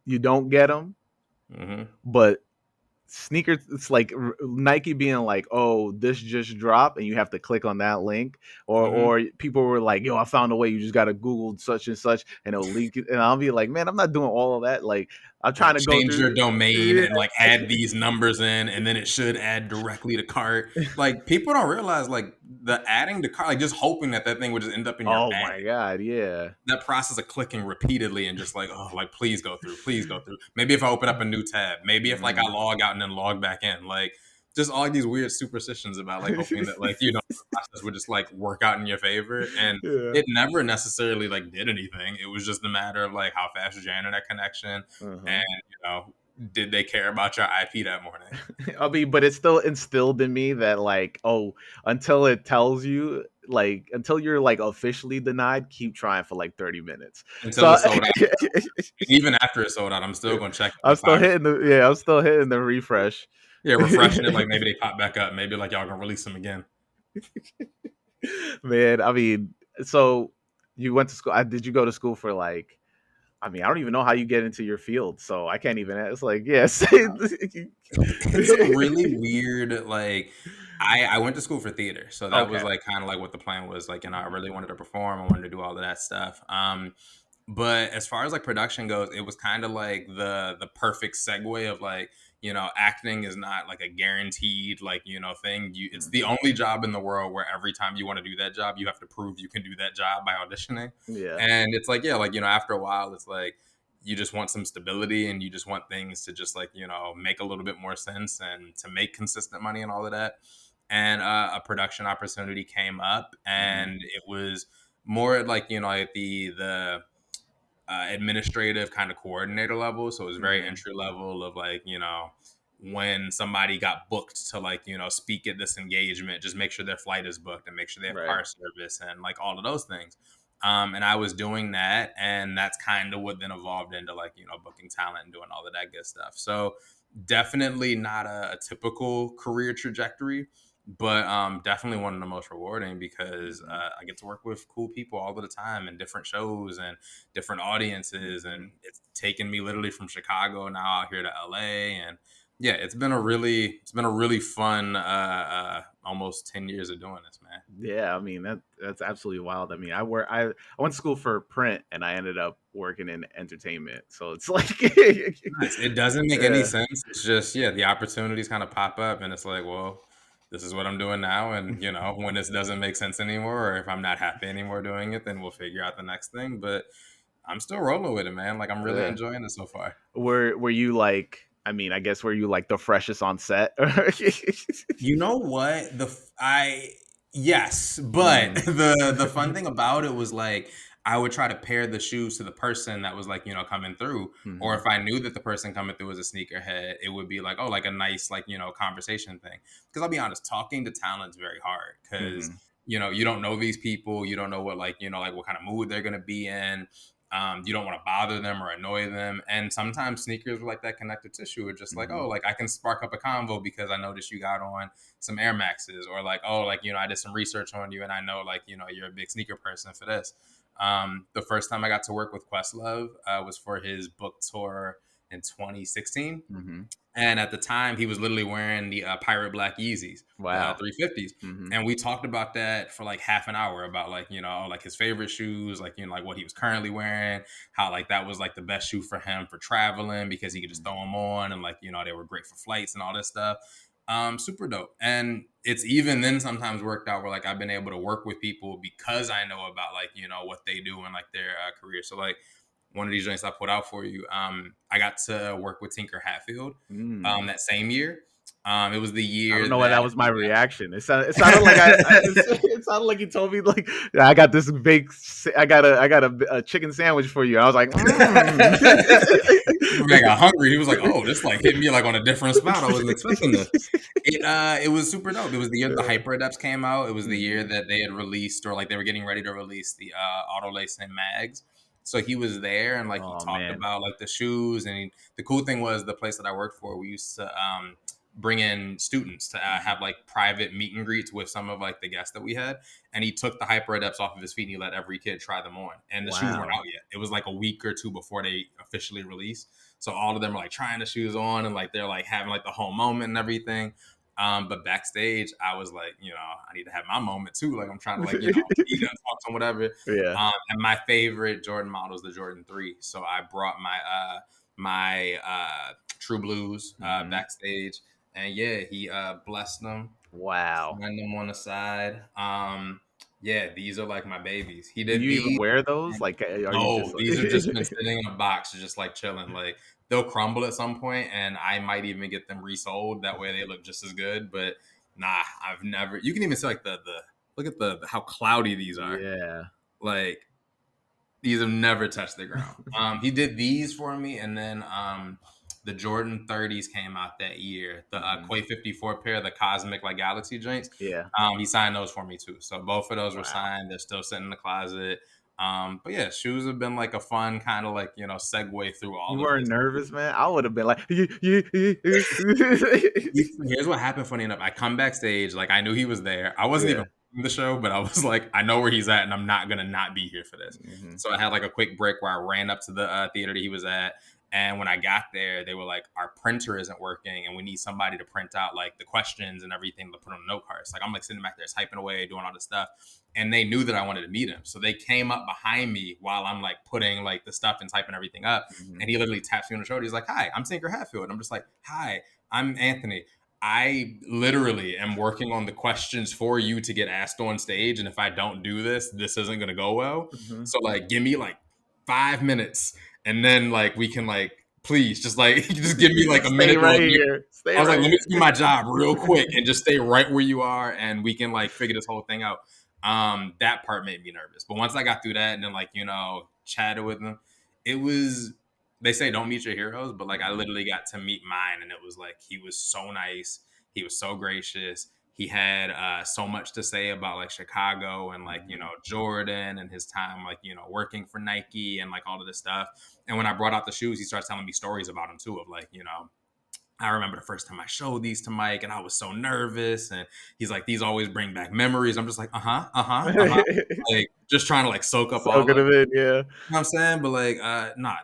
you don't get them, but sneakers, it's like Nike being like, oh, this just dropped and you have to click on that link, or people were like, yo, I found a way, you just gotta Google such and such and it'll link it, and I'll be like, man, I'm not doing all of that. Like I'm trying to change your domain and like add these numbers in and then it should add directly to cart. Like people don't realize like the adding to cart, like just hoping that thing would just end up in your bag. My god, yeah, that process of clicking repeatedly and just like, oh, like please go through. Maybe if I open up a new tab, maybe if like I log out and then log back in, like just all these weird superstitions about like hoping that like the process would just like work out in your favor, and it never necessarily like did anything. It was just a matter of like how fast was your internet connection, and did they care about your IP that morning? I mean, but it's still instilled in me that like, oh, until it tells you, like until you're like officially denied, keep trying for like 30 minutes until it's sold out. Even after it's sold out, I'm still gonna check. I'm still hitting the refresh. Yeah, refreshing it, like maybe they pop back up. Maybe like y'all gonna release them again. Man, I mean, so you went to school. Did you go to school for like? I mean, I don't even know how you get into your field, so I can't even. It's like, yes, it's a really weird. Like, I went to school for theater, so that was like kind of like what the plan was. Like, I really wanted to perform. I wanted to do all of that stuff. But as far as like production goes, it was kind of like the perfect segue of like, you know, acting is not like a guaranteed like, you know, thing. It's the only job in the world where every time you want to do that job, you have to prove you can do that job by auditioning. Yeah. And it's like, yeah, like, you know, after a while, it's like you just want some stability and you just want things to just like, you know, make a little bit more sense and to make consistent money and all of that. And a production opportunity came up, and it was more like, you know, like the administrative kind of coordinator level. So it was very entry level of like, you know, when somebody got booked to like, you know, speak at this engagement, just make sure their flight is booked and make sure they have car service and like all of those things. And I was doing that, and that's kind of what then evolved into like, you know, booking talent and doing all of that good stuff. So definitely not a typical career trajectory, but definitely one of the most rewarding because I get to work with cool people all of the time and different shows and different audiences, and it's taken me literally from Chicago now out here to LA, and yeah, it's been a really fun almost 10 years of doing this, man. Yeah, I mean that's absolutely wild. I mean, I went to school for print and I ended up working in entertainment. So it's like Nice. It doesn't make any sense. It's just, yeah, the opportunities kind of pop up and it's like, well, this is what I'm doing now, and you know, when this doesn't make sense anymore or if I'm not happy anymore doing it, then we'll figure out the next thing. But I'm still rolling with it, man. Like I'm really enjoying it so far. Were you like, I mean, I guess were you like the freshest on set? You know what? Yes, but the fun thing about it was like I would try to pair the shoes to the person that was like, you know, coming through. Or if I knew that the person coming through was a sneakerhead, it would be like, oh, like a nice, like, you know, conversation thing. Because I'll be honest, talking to talent's very hard because, you know, you don't know these people. You don't know what, like, you know, like what kind of mood they're going to be in. You don't want to bother them or annoy them. And sometimes sneakers are like that connective tissue. Or just like, oh, like I can spark up a convo because I noticed you got on some Air Maxes, or like, oh, like, you know, I did some research on you and I know like, you know, you're a big sneaker person for this. The first time I got to work with Questlove was for his book tour in 2016. And at the time, he was literally wearing the Pirate Black Yeezys, Wow. 350s. And we talked about that for like half an hour about like, you know, like his favorite shoes, like, you know, like what he was currently wearing, how like that was like the best shoe for him for traveling because he could just throw them on and like, you know, they were great for flights and all this stuff. Super dope. And it's even then sometimes worked out where like I've been able to work with people because I know about like, you know, what they do in like their career. So like, one of these joints I put out for you. I got to work with Tinker Hatfield that same year. It was the year. I don't know why that was my reaction. It sounded like it sounded like he told me like I got this big, I got a chicken sandwich for you. I was like, I got hungry. He was like, oh, this like hit me like on a different spot. I wasn't expecting this. It was super dope. It was the year the Hyper Adepts came out. It was the year that they had released, or like they were getting ready to release the Auto Lace and Mags. So he was there and like he talked about like the shoes, and the cool thing was the place that I worked for, we used to bring in students to have like private meet and greets with some of like the guests that we had, and he took the Hyper Adepts off of his feet and he let every kid try them on, and the shoes weren't out yet. It was like a week or two before they officially released, so all of them were like trying the shoes on and like they're like having like the whole moment and everything. But backstage, I was like, you know, I need to have my moment too. Like I'm trying to like, you know, eat and talk to them, whatever. Yeah. And my favorite Jordan model is the Jordan 3. So I brought my True Blues backstage, and yeah, he blessed them. Wow. Signed them on the side. Yeah, these are like my babies. He Do did you these. even wear those? Like, are you just These have just been sitting in a box, just like chilling. Like they'll crumble at some point, and I might even get them resold. That way, they look just as good. But nah, I've never. You can even see like the look at the how cloudy these are. Yeah. Like these have never touched the ground. He did these for me, and then the Jordan 30s came out that year. The Quay 54 pair, the Cosmic like Galaxy joints. Yeah. He signed those for me too. So both of those were signed. They're still sitting in the closet. But yeah, shoes have been like a fun kind of like, you know, segue through all. You weren't nervous, man? I would have been like, Here's what happened. Funny enough, I come backstage, like I knew he was there. I wasn't even in the show, but I was like, I know where he's at, and I'm not gonna not be here for this. So I had like a quick break where I ran up to the theater that he was at, And when I got there, they were like, our printer isn't working and we need somebody to print out like the questions and everything to put on note cards. Like I'm like sitting back there typing away, doing all this stuff. And they knew that I wanted to meet him. So they came up behind me while I'm like putting like the stuff and typing everything up. Mhm. And he literally taps me on the shoulder. He's like, "Hi, I'm Tinker Hatfield." And I'm just like, "Hi, I'm Anthony. I literally am working on the questions for you to get asked on stage. And if I don't do this, this isn't going to go well. Mhm. So like, give me like 5 minutes and then like, we can like, please just like, just give me like a Stay minute. right I here. Stay was like, right let me here. do my job real quick and just stay right where you are. And we can like figure this whole thing out. That part made me nervous. But once I got through that and then like, chatted with them, it was, they say don't meet your heroes, but like I literally got to meet mine and it was like, he was so nice. He was so gracious. He had so much to say about like Chicago and like, Jordan and his time, like, working for Nike and like all of this stuff. And when I brought out the shoes, he started telling me stories about him too, of like, I remember the first time I showed these to Mike and I was so nervous. And he's like, these always bring back memories. I'm just like, like just trying to like soak up So all good of of it. it, yeah. You know what I'm saying? But like,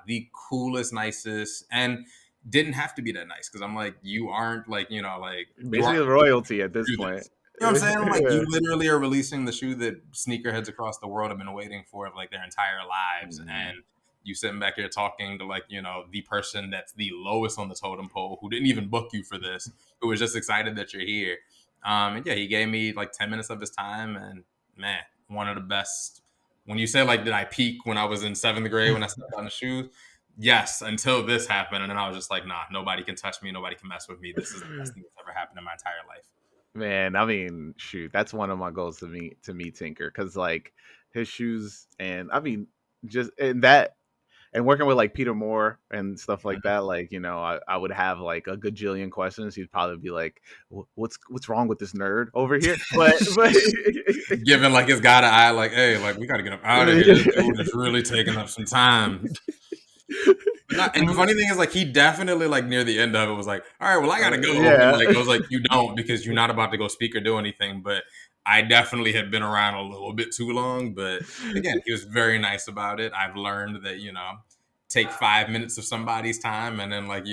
the coolest, nicest, and didn't have to be that nice because I'm like, you aren't like, like you Basically aren't royalty at to this do point. this. You know what I'm saying? I'm like, Yeah. you literally are releasing the shoe that sneakerheads across the world have been waiting for like their entire lives. And you sitting back here talking to like, the person that's the lowest on the totem pole who didn't even book you for this, who was just excited that you're here. And yeah, he gave me like 10 minutes of his time and man, one of the best. When you say like, did I peak when I was in 7th grade when I stepped on the shoes? Yes, until this happened. And then I was just like, nah, nobody can touch me. Nobody can mess with me. This is the best thing that's ever happened in my entire life. Man, I mean, shoot, that's one of my goals to meet Tinker because like his shoes and I mean just and that and working with like Peter Moore and stuff like that, like I would have like a gajillion questions. He'd probably be like, "What's wrong with this nerd over here?" But Giving like his guy to eye, like, hey, like we got to get up out of here. This dude is really taking up some time. And the funny thing is, like, he definitely, like, near the end of it was like, all right, well, I gotta go. And yeah, like, I was like, you don't because you're not about to go speak or do anything. But I definitely had been around a little bit too long. But again, he was very nice about it. I've learned that, take 5 minutes of somebody's time and then like,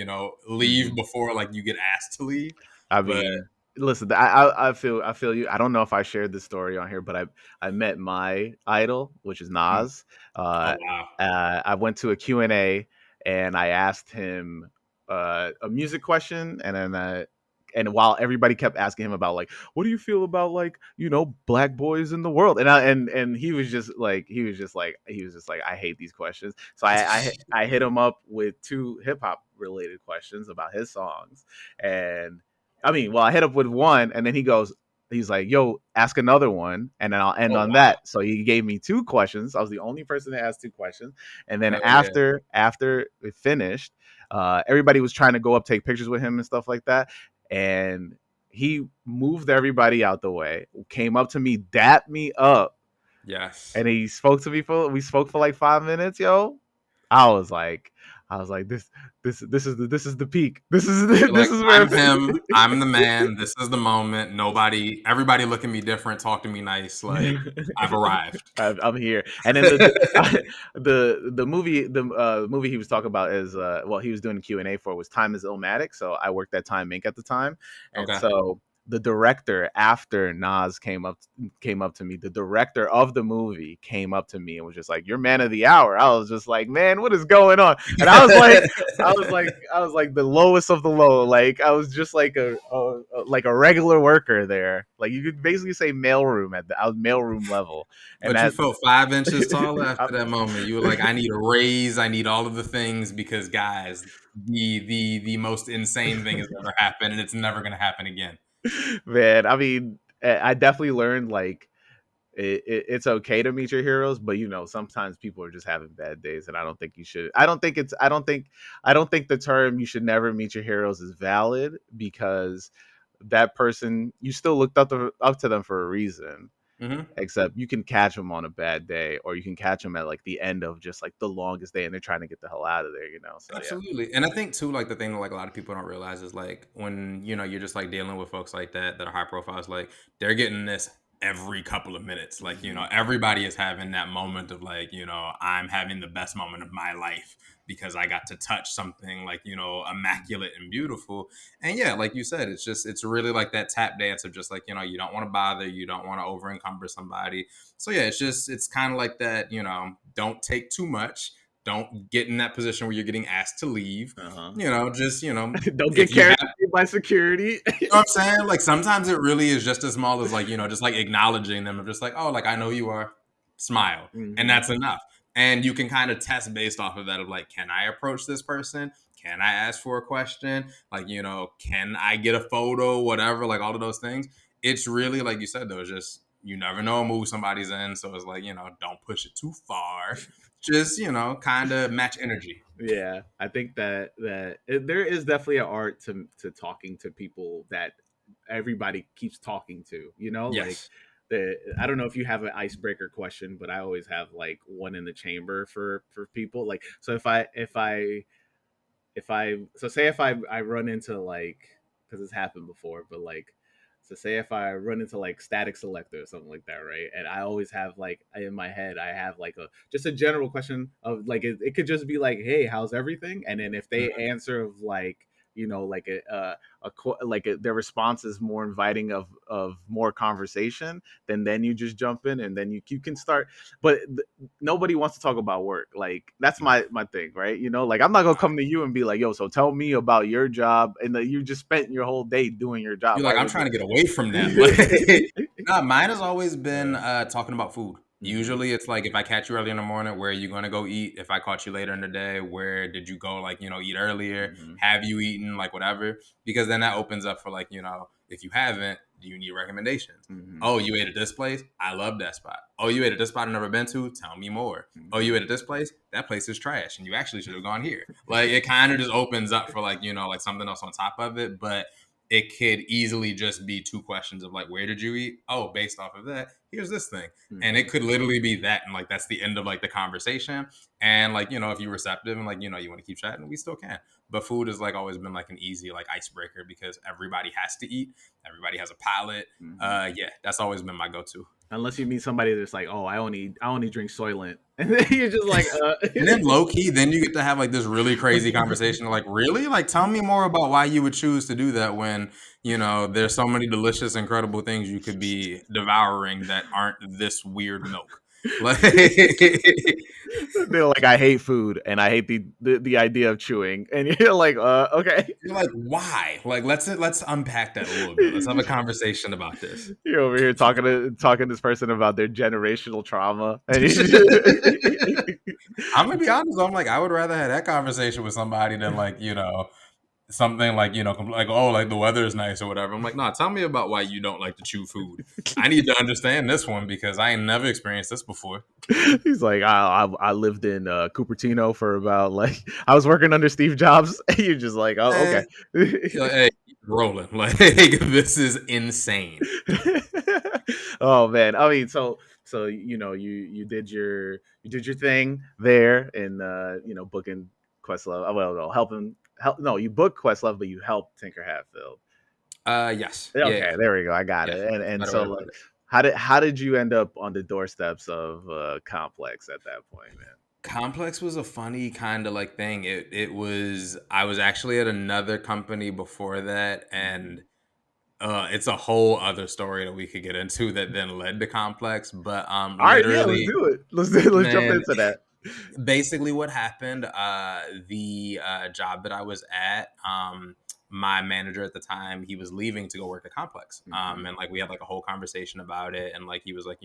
leave before like you get asked to leave. I But mean, listen, I feel you. I don't know if I shared this story on here, but I met my idol, which is Nas. oh Uh, wow. I went to a Q&A and I asked him a music question, and then and while everybody kept asking him about like, what do you feel about like black boys in the world, and he was just like I hate these questions. So I hit him up with two hip hop related questions about his songs, and I mean, well, I hit up with one, and then he's like, "Yo, ask another one, and then I'll end Oh on wow. that." So he gave me two questions. I was the only person that asked two questions, and then Hell yeah. after it finished, everybody was trying to go up, take pictures with him and stuff like that, and he moved everybody out the way, came up to me, dapped me up, Yes. and he spoke to me we spoke for like 5 minutes, yo. I was like, this is the peak. This is You're this like, is where I'm him. I'm the man. This is the moment. Everybody look at me different. Talk to me nice. Like, I've arrived. I'm here. And then the movie he was talking about is he was doing a Q&A for was Time is Illmatic. So I worked at Time Inc. at the time, and Okay. so the director, after Nas came up to me, the director of the movie came up to me and was just like, "You're man of the hour." I was just like, "Man, what is going on?" And I was like the lowest of the low. Like I was just like a regular worker there. Like you could basically say mailroom I was mailroom level, and But you that felt 5 inches taller after that moment. You were like, I need a raise. I need all of the things because, guys, the most insane thing has never happened, and it's never going to happen again. man, I mean, I definitely learned like it's okay to meet your heroes, but sometimes people are just having bad days, and I don't think you should. I don't think the term "you should never meet your heroes" is valid, because that person, you still looked up to them for a reason. Mm-hmm. Except you can catch them on a bad day, or you can catch them at like the end of just like the longest day, and they're trying to get the hell out of there. So yeah. Absolutely. And I think too, like the thing that like a lot of people don't realize is like when, you're just like dealing with folks like that are high profiles, like they're getting this every couple of minutes. Like, everybody is having that moment of like, I'm having the best moment of my life because I got to touch something like, immaculate and beautiful. And yeah, like you said, it's really like that tap dance of just like, you don't want to bother, you don't want to over encumber somebody. So yeah, it's kind of like that, don't take too much. Don't get in that position where you're getting asked to leave. Just, Don't get if you carried have, away by security. you know what I'm saying? Like sometimes it really is just as small as like, just like acknowledging them of just like, oh, like I know you are, smile. And that's enough. And you can kind of test based off of that of like, can I approach this person? Can I ask for a question? Like, can I get a photo? Whatever, like all of those things. It's really like you said, though, it's just you never know what mood somebody's in. So it's like, don't push it too far. Just, kind of match energy. Yeah, I think there is definitely an art to talking to people that everybody keeps talking to. Like Yes. I don't know if you have an icebreaker question, but I always have like one in the chamber for people. Like, so so say if I run into like, because it's happened before, but like, so say if I run into like Static Selector or something like that, right? And I always have like in my head, I have like just a general question of like it could just be like, hey, how's everything? And then if they answer of like, like their response is more inviting of more conversation, then you just jump in and then you can start. But nobody wants to talk about work. Like that's my thing, right? Like I'm not gonna come to you and be like, yo, so tell me about your job, and you just spent your whole day doing your job. You're Why like, I'm would trying to get away from that. Like, nah, mine has always been talking about food. Usually it's like if I catch you early in the morning, where are you gonna go eat? If I caught you later in the day, where did you go like, eat earlier? Have you eaten? Like whatever. Because then that opens up for like, if you haven't, do you need recommendations? Oh, you ate at this place? I love that spot. Oh, you ate at this spot I've never been to? Tell me more. Oh, you ate at this place? That place is trash and you actually should have gone here. Like it kind of just opens up for like, like something else on top of it. But it could easily just be two questions of like, where did you eat? Oh, based off of that, here's this thing. And it could literally be that. And like, that's the end of like the conversation. And like, if you're receptive and like, you want to keep chatting, we still can. But food has like always been like an easy like icebreaker because everybody has to eat. Everybody has a palate. Yeah, that's always been my go-to. Unless you meet somebody that's like, oh, I only drink Soylent, and then you're just like, and then low key, then you get to have like this really crazy conversation. Like, really? Like, tell me more about why you would choose to do that when there's so many delicious, incredible things you could be devouring that aren't this weird milk. Like, they're like, I hate food and I hate the idea of chewing, and you're like, okay. You're like, why? Like, let's unpack that a little bit. Let's have a conversation about this. You're over here talking to this person about their generational trauma, and I'm gonna be honest. I'm like, I would rather have that conversation with somebody than like something like like, oh, like the weather is nice or whatever. I'm like, no, tell me about why you don't like to chew food. I need to understand this one because I ain't never experienced this before. He's like, I lived in Cupertino for about like I was working under Steve Jobs. And you're just like, oh, okay. Like, hey, rolling like this is insane. Oh man, I mean, so you did your thing there in booking Questlove. Well, no, no, you booked Questlove, but you helped Tinker Hatfield. Yes. Okay, Yeah. there we go. I got it. And so like, how did you end up on the doorsteps of Complex at that point, man? Complex was a funny kind of like thing. It was I was actually at another company before that, and it's a whole other story that we could get into that then led to Complex. But All right, yeah, let's literally, do it. Let's jump man, into that. basically what happened, the job that I was at, my manager at the time, he was leaving to go work at Complex. And like we had like a whole conversation about it, and like he was like,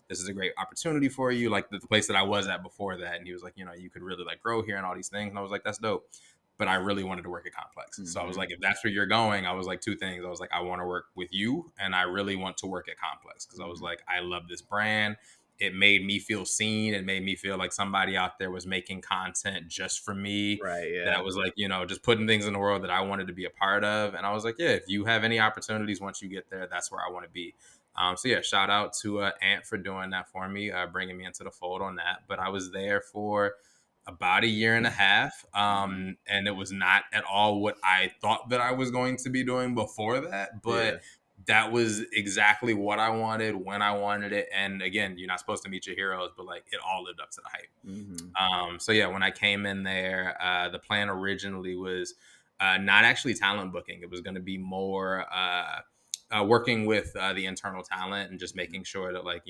this is a great opportunity for you, like the place that I was at before that. And he was like, you could really like grow here and all these things. And I was like, that's dope. But I really wanted to work at Complex. So I was like, if that's where you're going, I was like, two things. I was like, I want to work with you, and I really want to work at Complex because I was like, I love this brand. It made me feel seen. It made me feel like somebody out there was making content just for me. Right. Yeah. That was like, just putting things in the world that I wanted to be a part of. And I was like, yeah, if you have any opportunities once you get there, that's where I want to be. So yeah, shout out to Ant for doing that for me, bringing me into the fold on that. But I was there for about a year and a half. And it was not at all what I thought that I was going to be doing before that. But that was exactly what I wanted when I wanted it. And again, you're not supposed to meet your heroes, but like it all lived up to the hype. So yeah, when I came in there, the plan originally was not actually talent booking. It was going to be more working with the internal talent and just making sure that, like,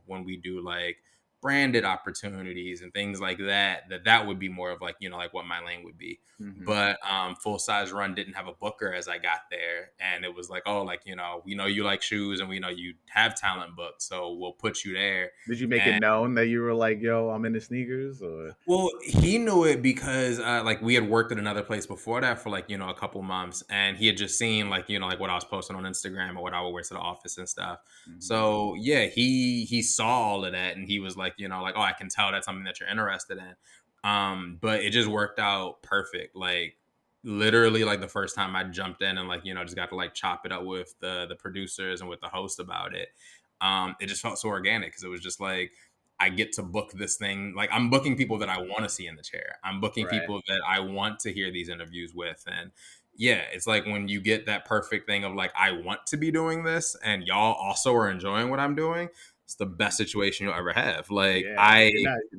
when we do like branded opportunities and things like that, that would be more of like, like what my lane would be. But Full Size Run didn't have a booker as I got there, and it was like, oh, like, we know you like shoes and we know you have talent booked, so we'll put you there. Did you make it known that you were like, yo, I'm into sneakers? Or well, he knew it because like we had worked at another place before that for like, a couple months, and he had just seen like, like what I was posting on Instagram or what I would wear to the office and stuff. So yeah, he saw all of that and he was like, like, oh, I can tell that's something that you're interested in. But it just worked out perfect. Like literally like the first time I jumped in and like, just got to like chop it up with the producers and with the host about it. It just felt so organic because it was just like, I get to book this thing. Like I'm booking people that I want to see in the chair. I'm booking people that I want to hear these interviews with. And yeah, it's like when you get that perfect thing of like, I want to be doing this and y'all also are enjoying what I'm doing. It's the best situation you'll ever have. Like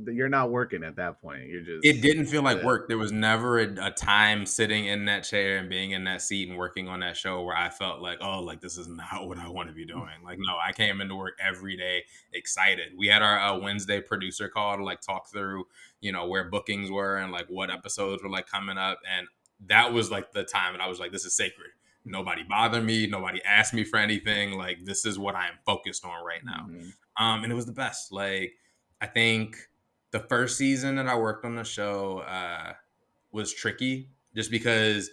you're not working at that point. You're just. It didn't feel like work. There was never a time sitting in that chair and being in that seat and working on that show where I felt like, oh, like this is not what I want to be doing. Like, no, I came into work every day excited. We had our Wednesday producer call to like talk through, where bookings were and like what episodes were like coming up. And that was like the time. And I was like, this is sacred. Nobody bothered me. Nobody asked me for anything. Like, this is what I am focused on right now. And it was the best. Like, I think the first season that I worked on the show was tricky just because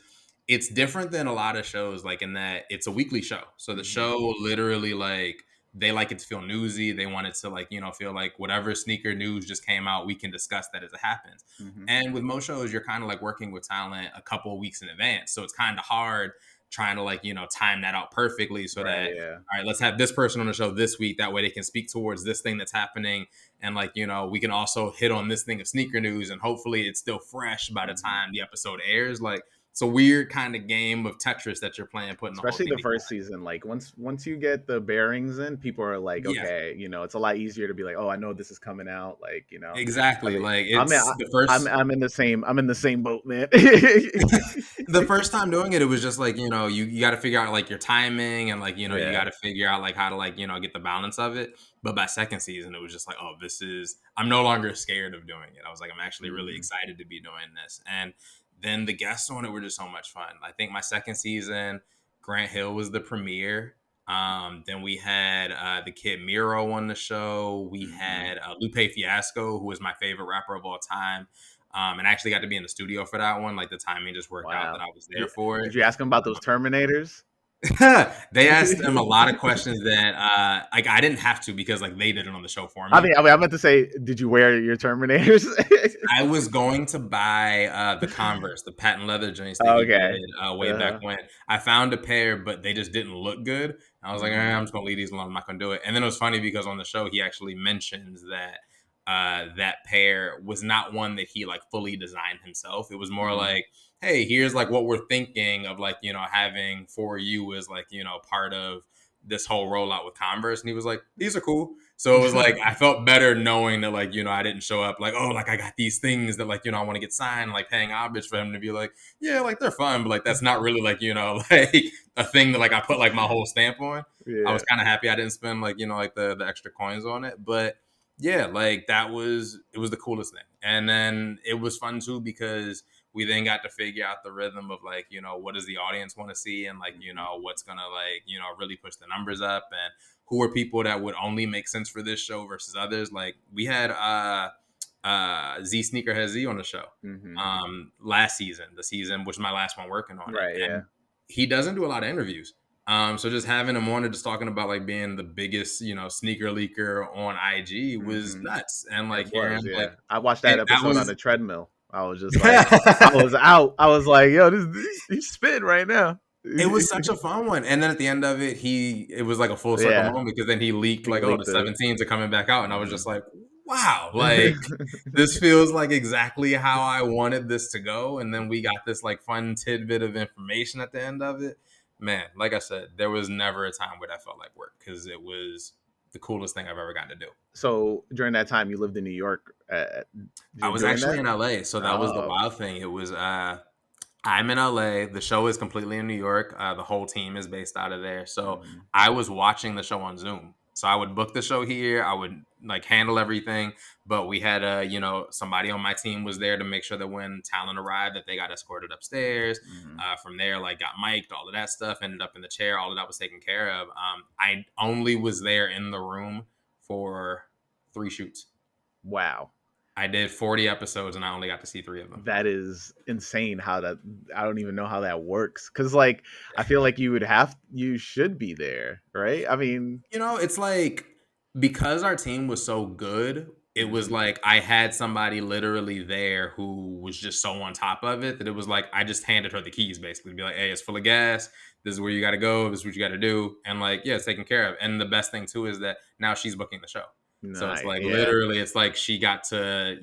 it's different than a lot of shows, like in that it's a weekly show. So the show literally like, they like it to feel newsy. They want it to like, feel like whatever sneaker news just came out, we can discuss that as it happens. And with most shows, you're kind of like working with talent a couple of weeks in advance. So it's kind of hard trying to like, time that out perfectly so all right, let's have this person on the show this week. That way they can speak towards this thing that's happening. And like, we can also hit on this thing of sneaker news and hopefully it's still fresh by the time the episode airs. Like, it's a weird kind of game of Tetris that you're playing, putting especially the first season. Like once you get the bearings in, people are like, okay, it's a lot easier to be like, oh, I know this is coming out. Like, exactly. I mean, like it's I'm in the same boat, man. The first time doing it, it was just like, you got to figure out like your timing and like, you got to figure out like how to like, get the balance of it. But by second season, it was just like, oh, I'm no longer scared of doing it. I was like, I'm actually really excited to be doing this. And then the guests on it were just so much fun. I think my second season, Grant Hill was the premiere. Then we had the kid Miro on the show. We had Lupe Fiasco, who was my favorite rapper of all time. And I actually got to be in the studio for that one. Like the timing just worked out that I was there for it. Did you ask him about those Terminators? They asked him a lot of questions that like I didn't have to because like they did it on the show for me. I mean, I meant to say, did you wear your Terminators? I was going to buy the Converse, the patent leather joints that he did way back when. I found a pair, but they just didn't look good. I was like, I'm just gonna leave these alone. I'm not gonna do it. And then it was funny because on the show he actually mentions that that pair was not one that he like fully designed himself. It was more like, hey, here's like what we're thinking of like, having for you as like, part of this whole rollout with Converse. And he was like, these are cool. So it was like, I felt better knowing that like, I didn't show up like, oh, like I got these things that like, I want to get signed, like paying homage for him to be like, yeah, like they're fun. But like, that's not really like, like a thing that like I put like my whole stamp on. I was kind of happy I didn't spend like, like the extra coins on it. But yeah, like it was the coolest thing. And then it was fun too, because we then got to figure out the rhythm of like, what does the audience want to see? And like, what's going to like, really push the numbers up, and who are people that would only make sense for this show versus others. Like we had Z Sneakerhead Z on the show last season, the season, which is my last one working on. Right. And he doesn't do a lot of interviews. So just having him on and just talking about like being the biggest, sneaker leaker on IG was nuts. And like, like I watched that episode on the treadmill. I was just like, I was out. I was like, yo, he's spitting right now. It was such a fun one. And then at the end of it, it was like a full circle moment, because then he leaked like, the 17s are coming back out. And I was just like, wow, like this feels like exactly how I wanted this to go. And then we got this like fun tidbit of information at the end of it. man, like I said, there was never a time where that felt like work because it was the coolest thing I've ever gotten to do. So during that time, you lived in New York. Did I you was enjoy actually that? in LA, so that was the Oh. wild thing. It was I'm in LA. The show is completely in New York. The whole team is based out of there. So Mhm. I was watching the show on Zoom. So I would book the show here. I would like handle everything. But we had somebody on my team was there to make sure that when talent arrived, that they got escorted upstairs. Mhm. From there, like got mic'd, all of that stuff. Ended up in the chair. All of that was taken care of. I only was there in the room for 3 shoots. Wow. I did 40 episodes and I only got to see 3 of them. That is insane how that I don't even know how that works. Cause like I feel like you should be there, right? I mean, It's like because our team was so good, it was mhm, like I had somebody literally there who was just so on top of it that it was like I just handed her the keys basically, be like, hey, it's full of gas. This is where you got to go. This is what you got to do. And like, yeah, it's taken care of. And the best thing too is that now she's booking the show. So it's nice. like Yeah. literally, it's like she got to,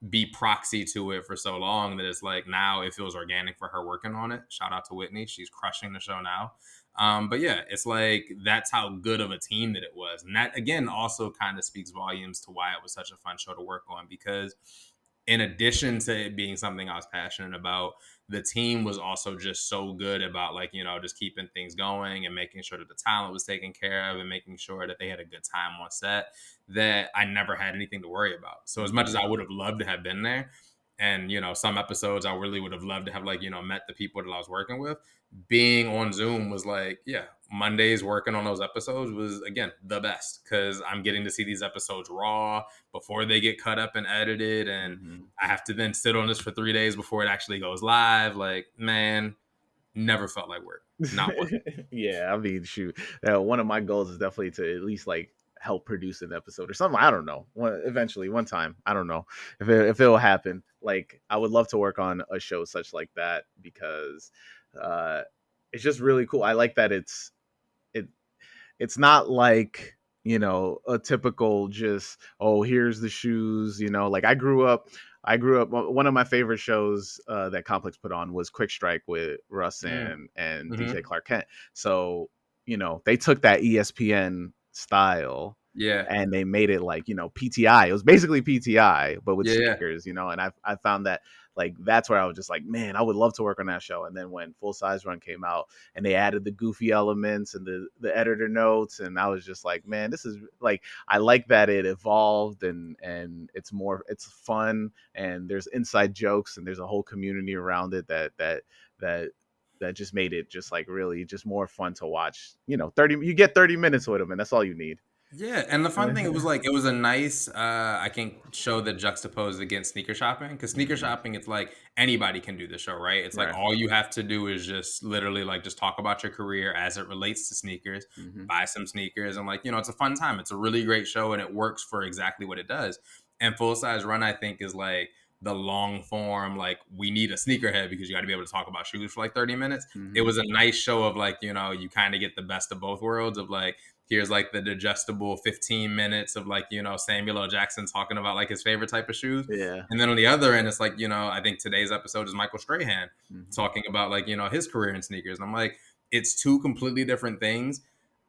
be proxy to it for so long that it's like now it feels organic for her working on it. Shout out to Whitney. She's crushing the show now. But yeah, it's like that's how good of a team that it was. And that again also kind of speaks volumes to why it was such a fun show to work on because in addition to it being something I was passionate about, the team was also just so good about like, just keeping things going and making sure that the talent was taken care of and making sure that they had a good time on set that I never had anything to worry about. So as much as Mhm. I would have loved to have been there, and some episodes I really would have loved to have like met the people that I was working with, being on Zoom was like, yeah, Mondays working on those episodes was again the best because I'm getting to see these episodes raw before they get cut up and edited, and Mhm. I have to then sit on this for 3 days before it actually goes live. Like, man, never felt like work, not one. Yeah, I mean, shoot. One of my goals is definitely to at least like help produce an episode or something. I don't know. Eventually, one time, I don't know if it'll happen. Like, I would love to work on a show such like that because uh, it's just really cool. I like that it it's not like a typical just here's the shoes. Like I grew up one of my favorite shows that Complex put on was Quick Strike with Russ Mm. and DJ Mm-hmm. Clark Kent. So they took that ESPN style Yeah, and they made it like PTI. It was basically PTI but with yeah, yeah. sneakers. And I found that like that's where I was just like, man, I would love to work on that show. And then when Full Size Run came out and they added the goofy elements and the editor notes, and I was just like, man, this is like, I like that it evolved and it's fun and there's inside jokes and there's a whole community around it that that just made it just like really just more fun to watch. 30 minutes with them and that's all you need. Yeah, and the fun thing, it was like it was a nice I can show that juxtaposed against sneaker shopping because sneaker Hmm. shopping it's like anybody can do the show, right? It's like Right. all you have to do is just literally like just talk about your career as it relates to sneakers, Hmm. buy some sneakers, and like it's a fun time. It's a really great show and it works for exactly what it does. And Full Size Run I think is like the long form, like we need a sneakerhead because you got to be able to talk about shoes for like 30 minutes. It Hmm. was a nice show of like you kind of get the best of both worlds of like here's like the digestible 15 minutes of like Samuel L. Jackson talking about like his favorite type of shoes, Yeah. and then on the other end it's like I think today's episode is Michael Strahan Hmm. talking about like his career in sneakers, and I'm like it's two completely different things.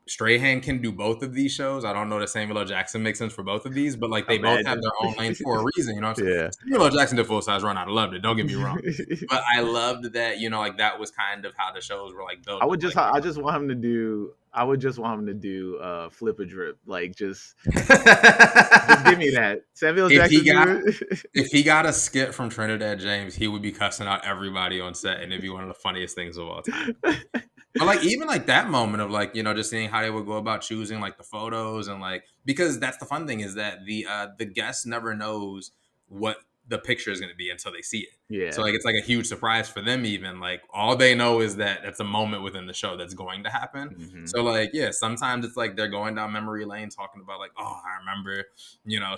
Strahan can do both of these shows. I don't know that Samuel L. Jackson makes sense for both of these, but like they both have Imagine. their own lanes for a reason. You know what I'm saying? Yeah. Samuel L. Jackson did Full Size Run. I loved it. Don't get me wrong. But I loved that, like that was kind of how the shows were like built. Of like, I just want him to do I would just want him to do flip a drip. Like just give me that. Samuel if he Jackson got do it. if he got a skit from Trinidad James, he would be cussing out everybody on set, and it'd be one of the funniest things of all time. But like even like that moment of like just seeing how they would go about choosing like the photos and like because that's the fun thing is that the guest never knows what the picture is going to be until they see it. So Yeah. like it's like a huge surprise for them. Even like all they know is that that's a moment within the show that's going to happen. Hmm. So like yeah, sometimes it's like they're going down memory lane talking about like I remember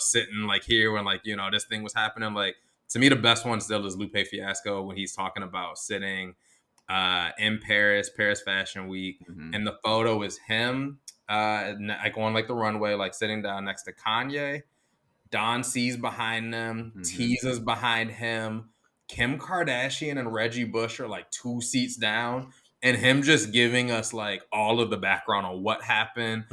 sitting like here when like this thing was happening. Like to me the best one still is Lupe Fiasco when he's talking about sitting in Paris Fashion Week, Hmm. and the photo is him, like on like the runway, like sitting down next to Kanye. Don C's behind them, Hmm. Teasa's behind him. Kim Kardashian and Reggie Bush are like 2 seats down, and him just giving us like all of the background on what happened,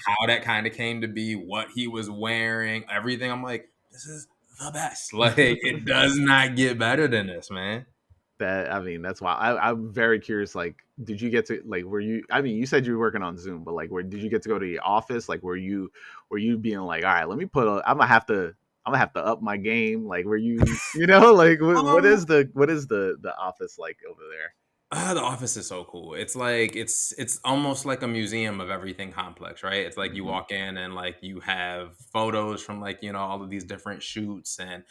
how that kind of came to be, what he was wearing, everything. I'm like, this is the best. Like, it does not get better than this, man. That's why I'm very curious. Like, did you get to like? Were you? I mean, you said you were working on Zoom, but like, where did you get to go to the office? Like, were you being like, all right, let me put. I'm gonna have to up my game. Like, were you? You know, like, what Um, is the office like over there? The office is so cool. It's like it's almost like a museum of everything complex, right? It's like you Mm-hmm. walk in and like you have photos from like all of these different shoots, and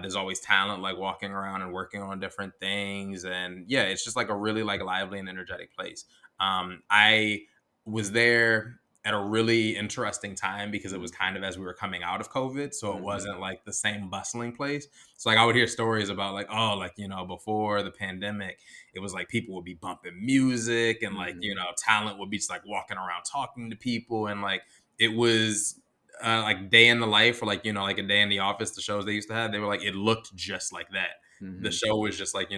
there's always talent like walking around and working on different things, and yeah, it's just like a really like lively and energetic place. I was there at a really interesting time because it was kind of as we were coming out of COVID, so it Mm-hmm. wasn't like the same bustling place. So like I would hear stories about like, oh, like before the pandemic, it was like people would be bumping music and like Mm-hmm. talent would be just like walking around talking to people, and like it was like day in the life, or like like a day in the office. The shows they used to have, they were like, it looked just like that. The Mm-hmm. show was just like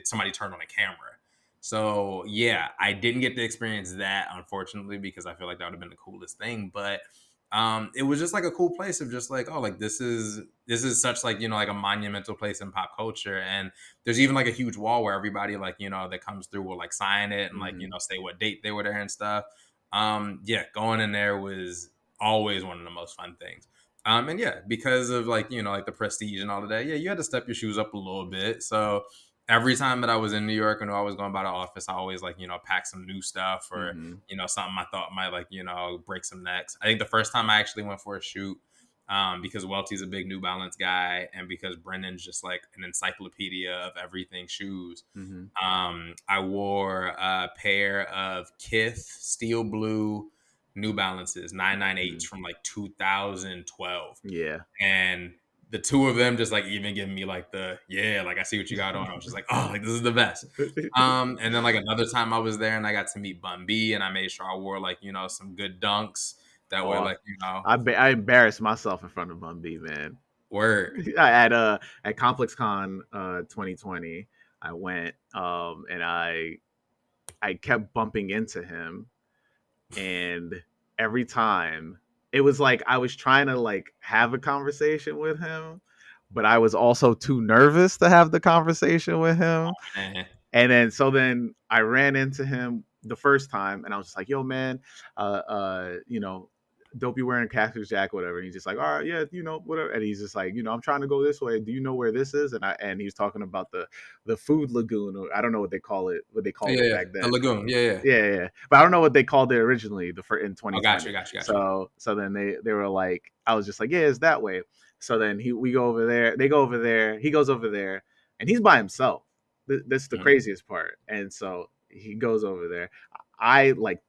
somebody turned on a camera. So yeah, I didn't get to experience that, unfortunately, because I feel like that would have been the coolest thing. But it was just like a cool place of just like, oh, like this is such like like a monumental place in pop culture. And there's even like a huge wall where everybody like that comes through will like sign it and like Mm-hmm. say what date they were there and stuff. Yeah, going in there was always one of the most fun things. And yeah, because of like like the prestige and all of that, yeah, you had to step your shoes up a little bit. So every time that I was in New York and I was going by the office, I always like pack some new stuff, or Mm-hmm. something I thought might like break some necks. I think the first time I actually went for a shoot, because Welty's a big New Balance guy, and because Brennan's just like an encyclopedia of everything shoes. Mm-hmm. I wore a pair of Kith steel blue New Balances 998s from like 2012, Yeah. and the two of them just like even giving me like the like I see what you got on. I was just like, oh, like this is the best. And then like another time I was there and I got to meet Bun B, and I made sure I wore like some good dunks. That way, Oh, like I embarrassed myself in front of Bumby, man. word. At Complex Con 2020, I went and I kept bumping into him, and every time it was like I was trying to like have a conversation with him, but I was also too nervous to have the conversation with him. Eh. And then I ran into him the first time, and I was just like, "Yo, man, don't be wearing a cactus jack, whatever." And he's just like, "All right, yeah, whatever." And he's just like, "I'm trying to go this way. Do you know where this is?" And he was talking about the food lagoon, or I don't know what they called it Yeah, back the then. lagoon. Yeah. Yeah, but I don't know what they called it originally in Oh, got 2020. you, got you, got you. So then they were like, I was just like, yeah, it's that way. So then we go over there. They go over there. He goes over there, and he's by himself. That's the Mhm. craziest part. And so he goes over there. I like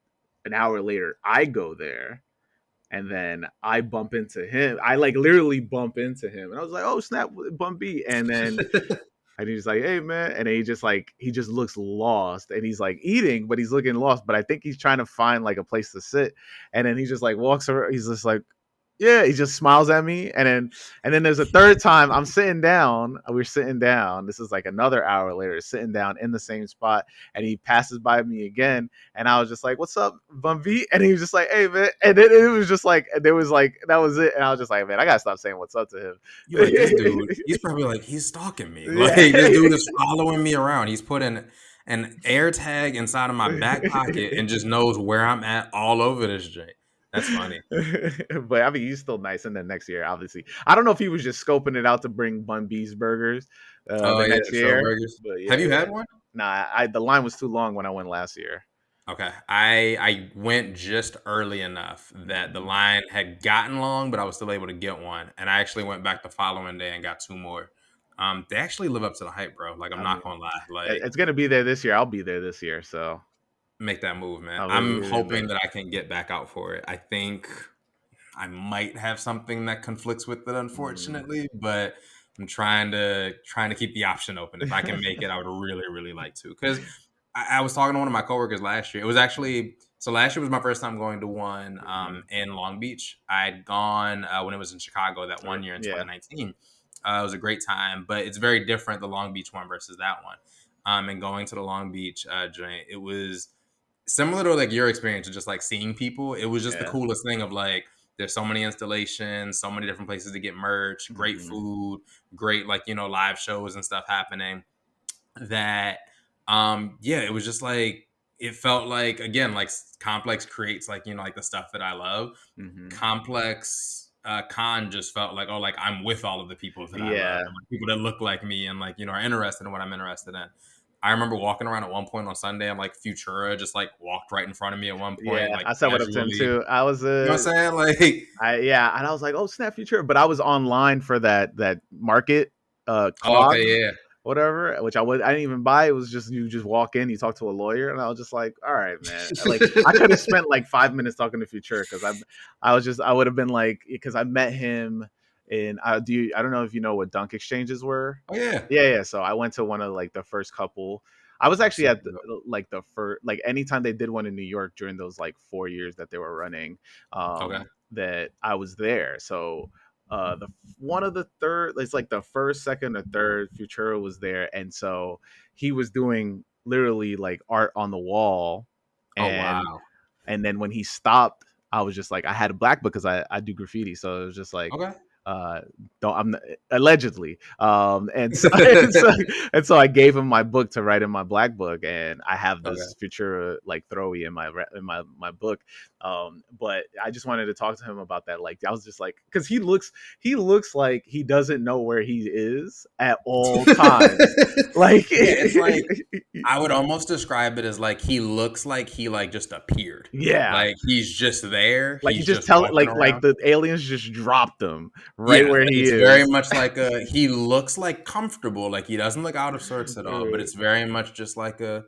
an hour later, I go there, and then I bump into him. I like literally bump into him, and I was like, "Oh snap, bump B!" And he's like, "Hey man," and he just looks lost, and he's like eating, but he's looking lost. But I think he's trying to find like a place to sit, and then he just like walks around. He's just like, yeah, he just smiles at me, and then there's a third time I'm sitting down. We're sitting down. This is like another hour later, sitting down in the same spot, and he passes by me again, and I was just like, "What's up, Bumby?" And he was just like, "Hey, man," and then it was just like there was like that was it, and I was just like, "Man, I gotta stop saying what's up to him." You like, this dude, he's probably like, he's stalking me. Like, Yeah. this dude is following me around. He's put an air tag inside of my back pocket and just knows where I'm at all over this joint. That's funny. But I mean, he's still nice. And then next year, obviously, I don't know if he was just scoping it out to bring Bun B's burgers Oh the yeah, next the show year. burgers. But Have yeah, you had one? nah, the line was too long when I went last year. Okay. I went just early enough that the Mhm. line had gotten long, but I was still able to get one. And I actually went back the following day and got two more. They actually live up to the hype, bro. Like, I'm I not mean, gonna lie. Like, it's gonna be there this year. I'll be there this year, so make that move, man. I'll I'm be in hoping the. that I can get back out for it. I think I might have something that conflicts with it, Mm. unfortunately, but I'm trying to keep the option open. If I can make it, I would really, really like to. Because I was talking to one of my coworkers last year. It was actually so last year was my first time going to one Mhm. in Long Beach. I'd gone when it was in Chicago that one year in Yeah. 2019. It was a great time, but it's very different, the Long Beach one versus that one. and going to the Long Beach joint. It was similar to like your experience of just like seeing people. It was just the coolest thing of like, there's so many installations, so many different places to get merch, great food, great like, you know, live shows and stuff happening that yeah, it was just like, it felt like, again, like Complex creates like, you know, like the stuff that I love. Complex Con just felt like, oh, like I'm with all of the people that I love, and like people that look like me and like, you know, are interested in what I'm interested in. I remember walking around at one point on Sunday, and like Futura just like walked right in front of me at one point, like I said what up to him casually. too. I was You know what I'm saying? Like, and I was like, oh snap, Futura, but I was online for that market oh, clog, okay, yeah. whatever, which I didn't even buy. It was just, you just walk in, you talk to a lawyer, and I was just like, all right, man. Like, I could have spent like 5 minutes talking to Futura, because I would have been like, because I met him in I don't know if you know what dunk exchanges were. Oh yeah. Yeah. So I went to one of like the first couple. I was actually at the first, like anytime they did one in New York during those like 4 years that they were running, that I was there. So the one of the third, it's like the first, second, or third, Futura was there, and so he was doing literally like art on the wall, and oh wow. and then when he stopped, I was just like, I had a black book because I do graffiti, so it was just like, Okay. don't I'm allegedly, and so I gave him my book to write in my black book, and I have this Futura like throwy in my book, but I just wanted to talk to him about that. Like, I was just like, because he looks like he doesn't know where he is at all times. Like, it's like, I would almost describe it as like, he looks like he like just appeared. Like he's just there. Like, he's you just tell it, like the aliens just dropped him right where he is. It's very much like he looks like comfortable. Like, he doesn't look out of sorts at all, but it's very much just like he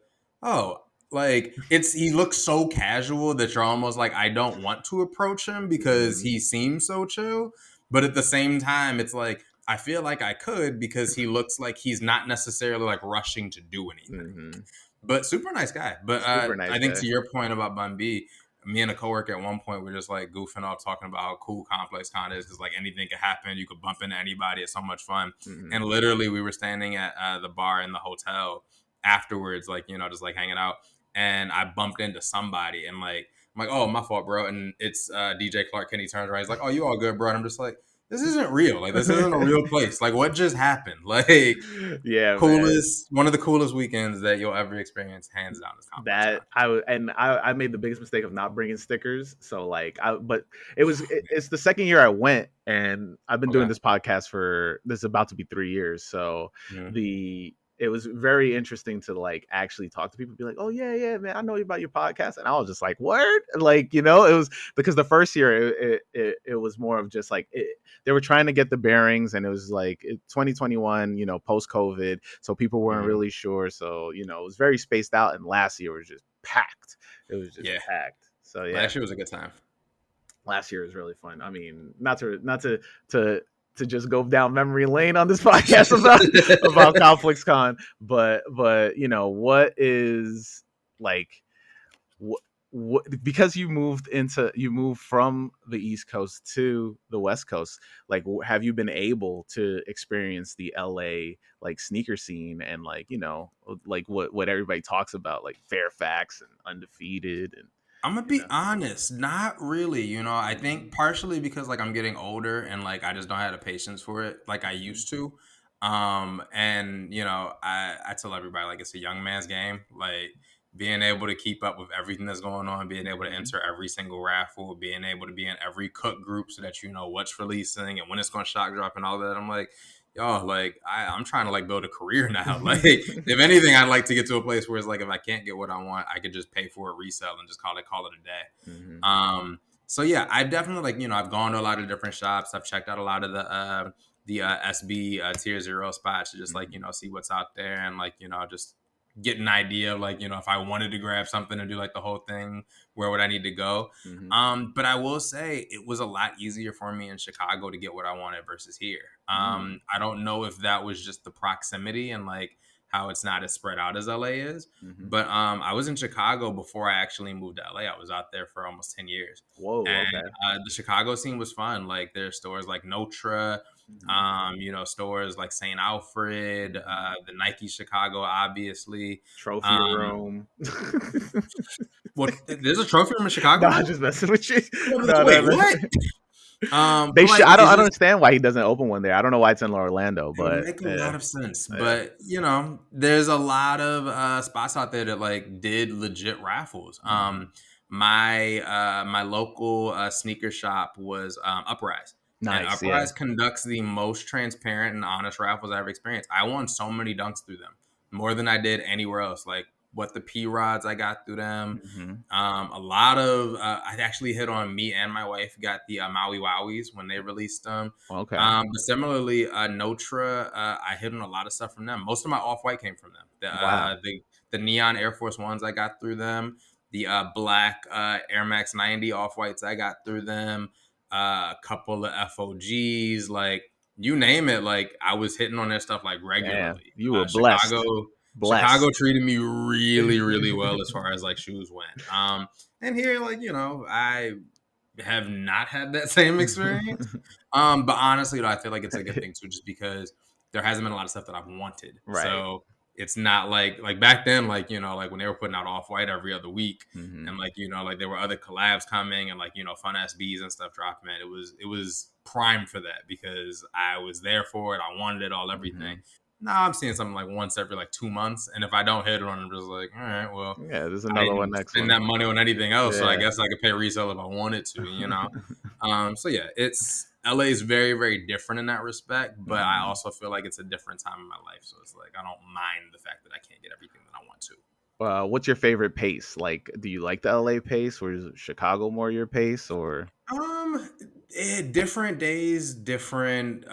looks so casual that you're almost like, I don't want to approach him because he seems so chill. But at the same time, it's like, I feel like I could, because he looks like he's not necessarily like rushing to do anything. But super nice guy. But I think to your point about Bun B, me and a coworker at one point were just like goofing off, talking about how cool Complex Con is, because like anything could happen. You could bump into anybody. It's so much fun. And literally, we were standing at the bar in the hotel afterwards, like, you know, just like hanging out. And I bumped into somebody, and like, I'm like, oh, my fault, bro. And it's DJ Clark Kenny turns around. He's like, oh, you all good, bro? And I'm just like, this isn't real. Like, this isn't a real place. Like, what just happened? Like, coolest, man. One of the coolest weekends that you'll ever experience, hands down. Is that I made the biggest mistake of not bringing stickers. So like, but it's the second year I went, and I've been doing this podcast for, this is about to be 3 years. So it was very interesting to like actually talk to people, be like, oh yeah, man, I know about your podcast. And I was just like, what? Like, you know, it was because the first year it was more of just like, they were trying to get the bearings, and it was like 2021, you know, post COVID. So people weren't really sure. So, you know, it was very spaced out. And last year was just packed. It was just packed. So yeah. Last year was a good time. Last year was really fun. I mean, not to just go down memory lane on this podcast about Complex Con, but you know, what is like, what because you moved from the East Coast to the West Coast, like, have you been able to experience the LA like sneaker scene, and like, you know, like what everybody talks about, like Fairfax and Undefeated? And I'm gonna be honest, not really. You know, I think partially because like I'm getting older, and like I just don't have the patience for it like I used to. And you know, I tell everybody, like, it's a young man's game. Like, being able to keep up with everything that's going on, being able to enter every single raffle, being able to be in every cook group so that you know what's releasing and when it's going to shock drop and all that. I'm like, yo, like I'm trying to like build a career now. Like, if anything, I'd like to get to a place where it's like, if I can't get what I want, I could just pay for it, resell, and just call it a day. So yeah, I definitely, like, you know, I've gone to a lot of different shops. I've checked out a lot of the SB tier 0 spots to just like, you know, see what's out there, and like, you know, just get an idea of like, you know, if I wanted to grab something and do like the whole thing, where would I need to go? But I will say it was a lot easier for me in Chicago to get what I wanted versus here. I don't know if that was just the proximity and like how it's not as spread out as LA is. Mm-hmm. But I was in Chicago before I actually moved to LA. I was out there for almost 10 years. Whoa, And okay. the Chicago scene was fun. Like there's stores like Notre, stores like St. Alfred, the Nike Chicago, obviously. Trophy room. What? There's a trophy room in Chicago? No, I'm just messing with you. Wait, what? They should. I don't understand why he doesn't open one there. I don't know why it's in Orlando, but it would make a lot of sense. Yeah. But there's a lot of spots out there that like did legit raffles. My local sneaker shop was Uprise. Nice. And Uprise conducts the most transparent and honest raffles I've ever experienced. I won so many dunks through them, more than I did anywhere else. Like what the P rods I got through them. A lot of I actually hit on, me and my wife got the Maui Wowies when they released them. Okay. But similarly, Notre, I hit on a lot of stuff from them. Most of my Off-White came from them. The neon Air Force Ones I got through them. The black Air Max 90 Off-Whites I got through them. A couple of FOGs, like you name it. Like I was hitting on their stuff like regularly. You were blessed. Chicago treated me really, really well as far as like shoes went. And here, like, I have not had that same experience. But honestly, though, I feel like it's a good thing too, just because there hasn't been a lot of stuff that I've wanted. Right. So it's not like back then, like, like when they were putting out Off-White every other week, and like, like there were other collabs coming and like, fun SBs and stuff dropping, man. It was prime for that because I was there for it. I wanted it all, everything. Now I'm seeing something like once every like 2 months, and if I don't hit it on, I'm just like, all right, well, there's another one next. Spend that money on anything else, so I guess I could pay resale if I wanted to, So yeah, LA is very, very different in that respect, but I also feel like it's a different time in my life, so it's like I don't mind the fact that I can't get everything that I want to. What's your favorite pace? Like, do you like the LA pace, or is Chicago more your pace, or? Different days, different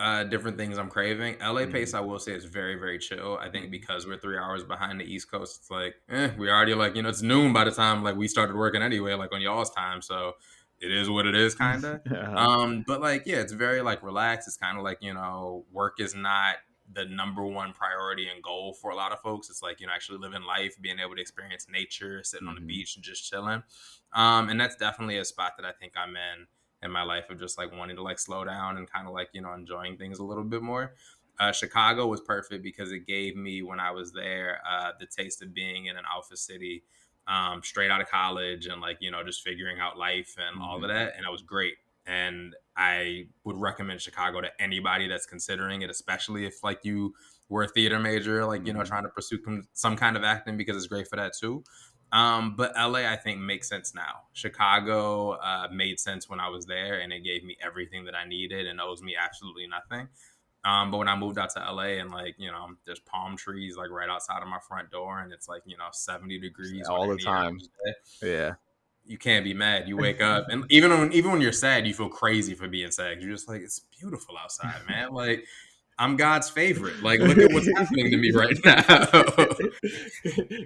things I'm craving. LA pace, I will say, is very, very chill. I think because we're 3 hours behind the East Coast, it's like, we already like, it's noon by the time like we started working anyway, like on y'all's time. So it is what it is, kind of. But like, yeah, it's very like relaxed. It's kind of like, work is not the number one priority and goal for a lot of folks. It's like, actually living life, being able to experience nature, sitting on the beach and just chilling. And that's definitely a spot that I think I'm in my life, of just like wanting to like slow down and kind of like, enjoying things a little bit more. Chicago was perfect because it gave me, when I was there, the taste of being in an alpha city, straight out of college, and like, just figuring out life and all of that. And it was great. And I would recommend Chicago to anybody that's considering it, especially if like you were a theater major, like, trying to pursue some kind of acting, because it's great for that too. But LA, I think, makes sense now. Chicago made sense when I was there, and it gave me everything that I needed and owes me absolutely nothing. But when I moved out to LA, and like, there's palm trees like right outside of my front door, and it's like, 70 degrees all the time. Yeah. You can't be mad. You wake up, and even when you're sad, you feel crazy for being sad. You're just like, it's beautiful outside, man. Like, I'm God's favorite. Like, look at what's happening to me right now.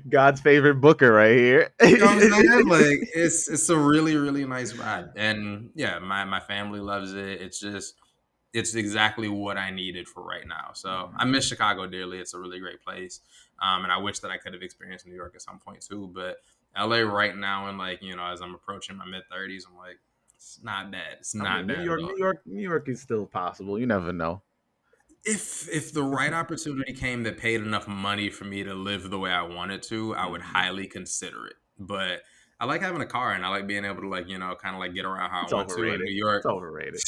God's favorite booker right here. You know what I'm saying? Like, it's a really, really nice vibe. And yeah, my family loves it. It's exactly what I needed for right now. So I miss Chicago dearly. It's a really great place. And I wish that I could have experienced New York at some point too. But LA right now, and like, as I'm approaching my mid-30s, I'm like, it's not bad. It's not bad. New York is still possible. You never know. If the right opportunity came that paid enough money for me to live the way I wanted to, I would highly consider it. But I like having a car, and I like being able to like, kind of like get around how I want to. In New York, it's overrated.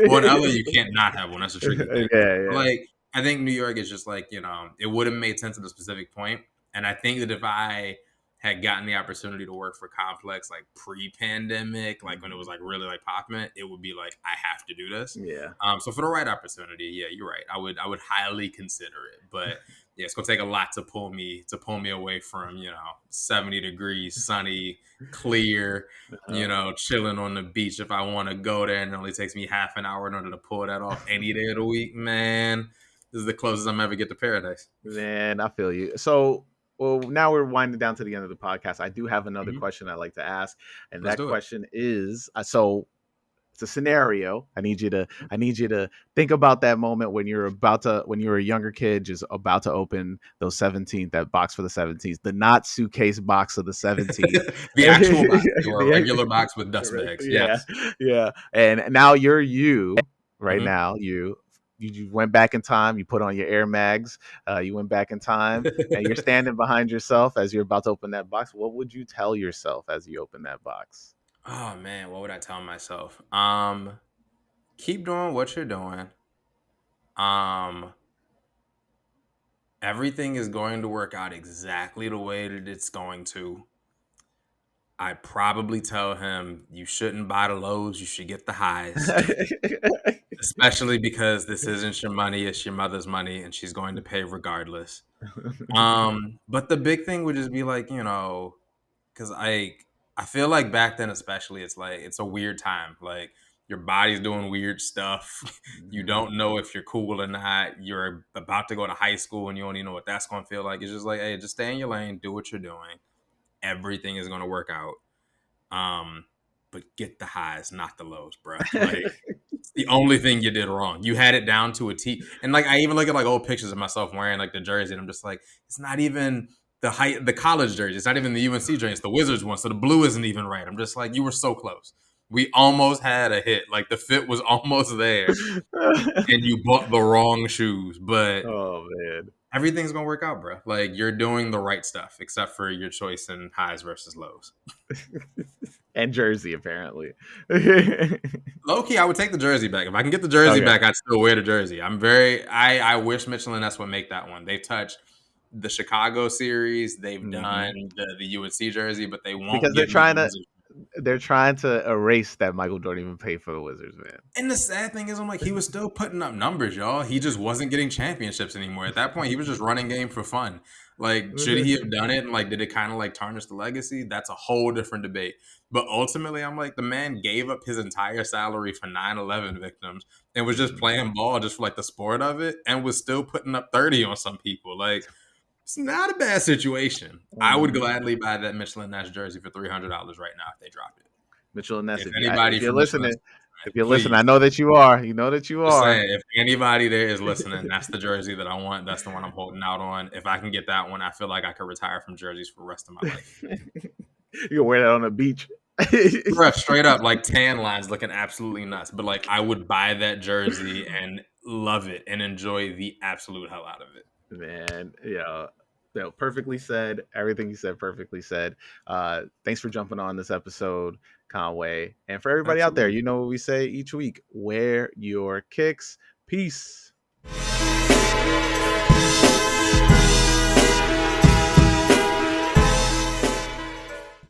Well, in LA, you can't not have one. That's a tricky thing. Yeah. Like, I think New York is just like, it would have made sense at a specific point. And I think that if I had gotten the opportunity to work for Complex like pre-pandemic, like when it was like really like popping, it would be like, I have to do this. Yeah. So for the right opportunity, yeah, you're right. I would highly consider it. But yeah, it's gonna take a lot to pull me away from 70 degrees, sunny, clear, chilling on the beach. If I want to go there, and it only takes me half an hour in order to pull that off any day of the week, man, this is the closest I'm ever get to paradise. Man, I feel you. So, well, now we're winding down to the end of the podcast. I do have another question I'd like to ask, and that question is: so it's a scenario. I need you to think about that moment when you were a younger kid, just about to open that box for the 17s, the not suitcase box of the 17s, The actual box, or a regular box with dust bags. yeah, Yes. yeah. And now you're right Mhm. now. You went back in time. You put on your Air Mags. You went back in time, and you're standing behind yourself as you're about to open that box. What would you tell yourself as you open that box? Oh man, what would I tell myself? Keep doing what you're doing. Um, Everything is going to work out exactly the way that it's going to. I'd probably tell him you shouldn't buy the lows, you should get the highs. Especially because this isn't your money, it's your mother's money, and she's going to pay regardless. But the big thing would just be like, because I feel like back then especially, it's like it's a weird time. Like your body's doing weird stuff. You don't know if you're cool or not. You're about to go to high school and you don't even know what that's gonna feel like. It's just like, hey, just stay in your lane, do what you're doing. Everything is gonna work out. But get the highs, not the lows, bro. Like it's the only thing you did wrong. You had it down to a T. And like I even look at like old pictures of myself wearing like the jersey, and I'm just like, it's not even the college jersey. It's not even the UNC jersey. It's the Wizards one. So the blue isn't even right. I'm just like, you were so close. We almost had a hit. Like the fit was almost there, and you bought the wrong shoes. But Oh man. everything's gonna work out, bro. Like you're doing the right stuff, except for your choice in highs versus lows. And jersey, apparently. Low key, I would take the jersey back. If I can get the jersey back, I'd still wear the jersey. I wish Mitchell and Ness would make that one. They've touched the Chicago series. They've done the UNC jersey, but they won't because give me the Wizards. they're trying to erase that Michael Jordan even paid for the Wizards, man. And the sad thing is, I'm like, he was still putting up numbers, y'all. He just wasn't getting championships anymore. At that point, he was just running game for fun. Like, should he have done it? And like, did it kind of like tarnish the legacy? That's a whole different debate. But ultimately, I'm like, the man gave up his entire salary for 9/11 victims and was just playing ball just for like the sport of it, and was still putting up 30 on some people. Like, it's not a bad situation. I would gladly buy that Mitchell and Ness jersey for $300 right now if they dropped it. Mitchell and Ness, if you're listening, I know that you are. You know that you just are. saying, if anybody there is listening, that's the jersey that I want. That's the one I'm holding out on. If I can get that one, I feel like I could retire from jerseys for the rest of my life. You can wear that on the beach. Bruh, straight up, like tan lines looking absolutely nuts. But like, I would buy that jersey and love it and enjoy the absolute hell out of it. Man, yeah. Perfectly said. Everything you said, perfectly said. Thanks for jumping on this episode, Conway. And for everybody out there, you know what we say each week: wear your kicks. Peace.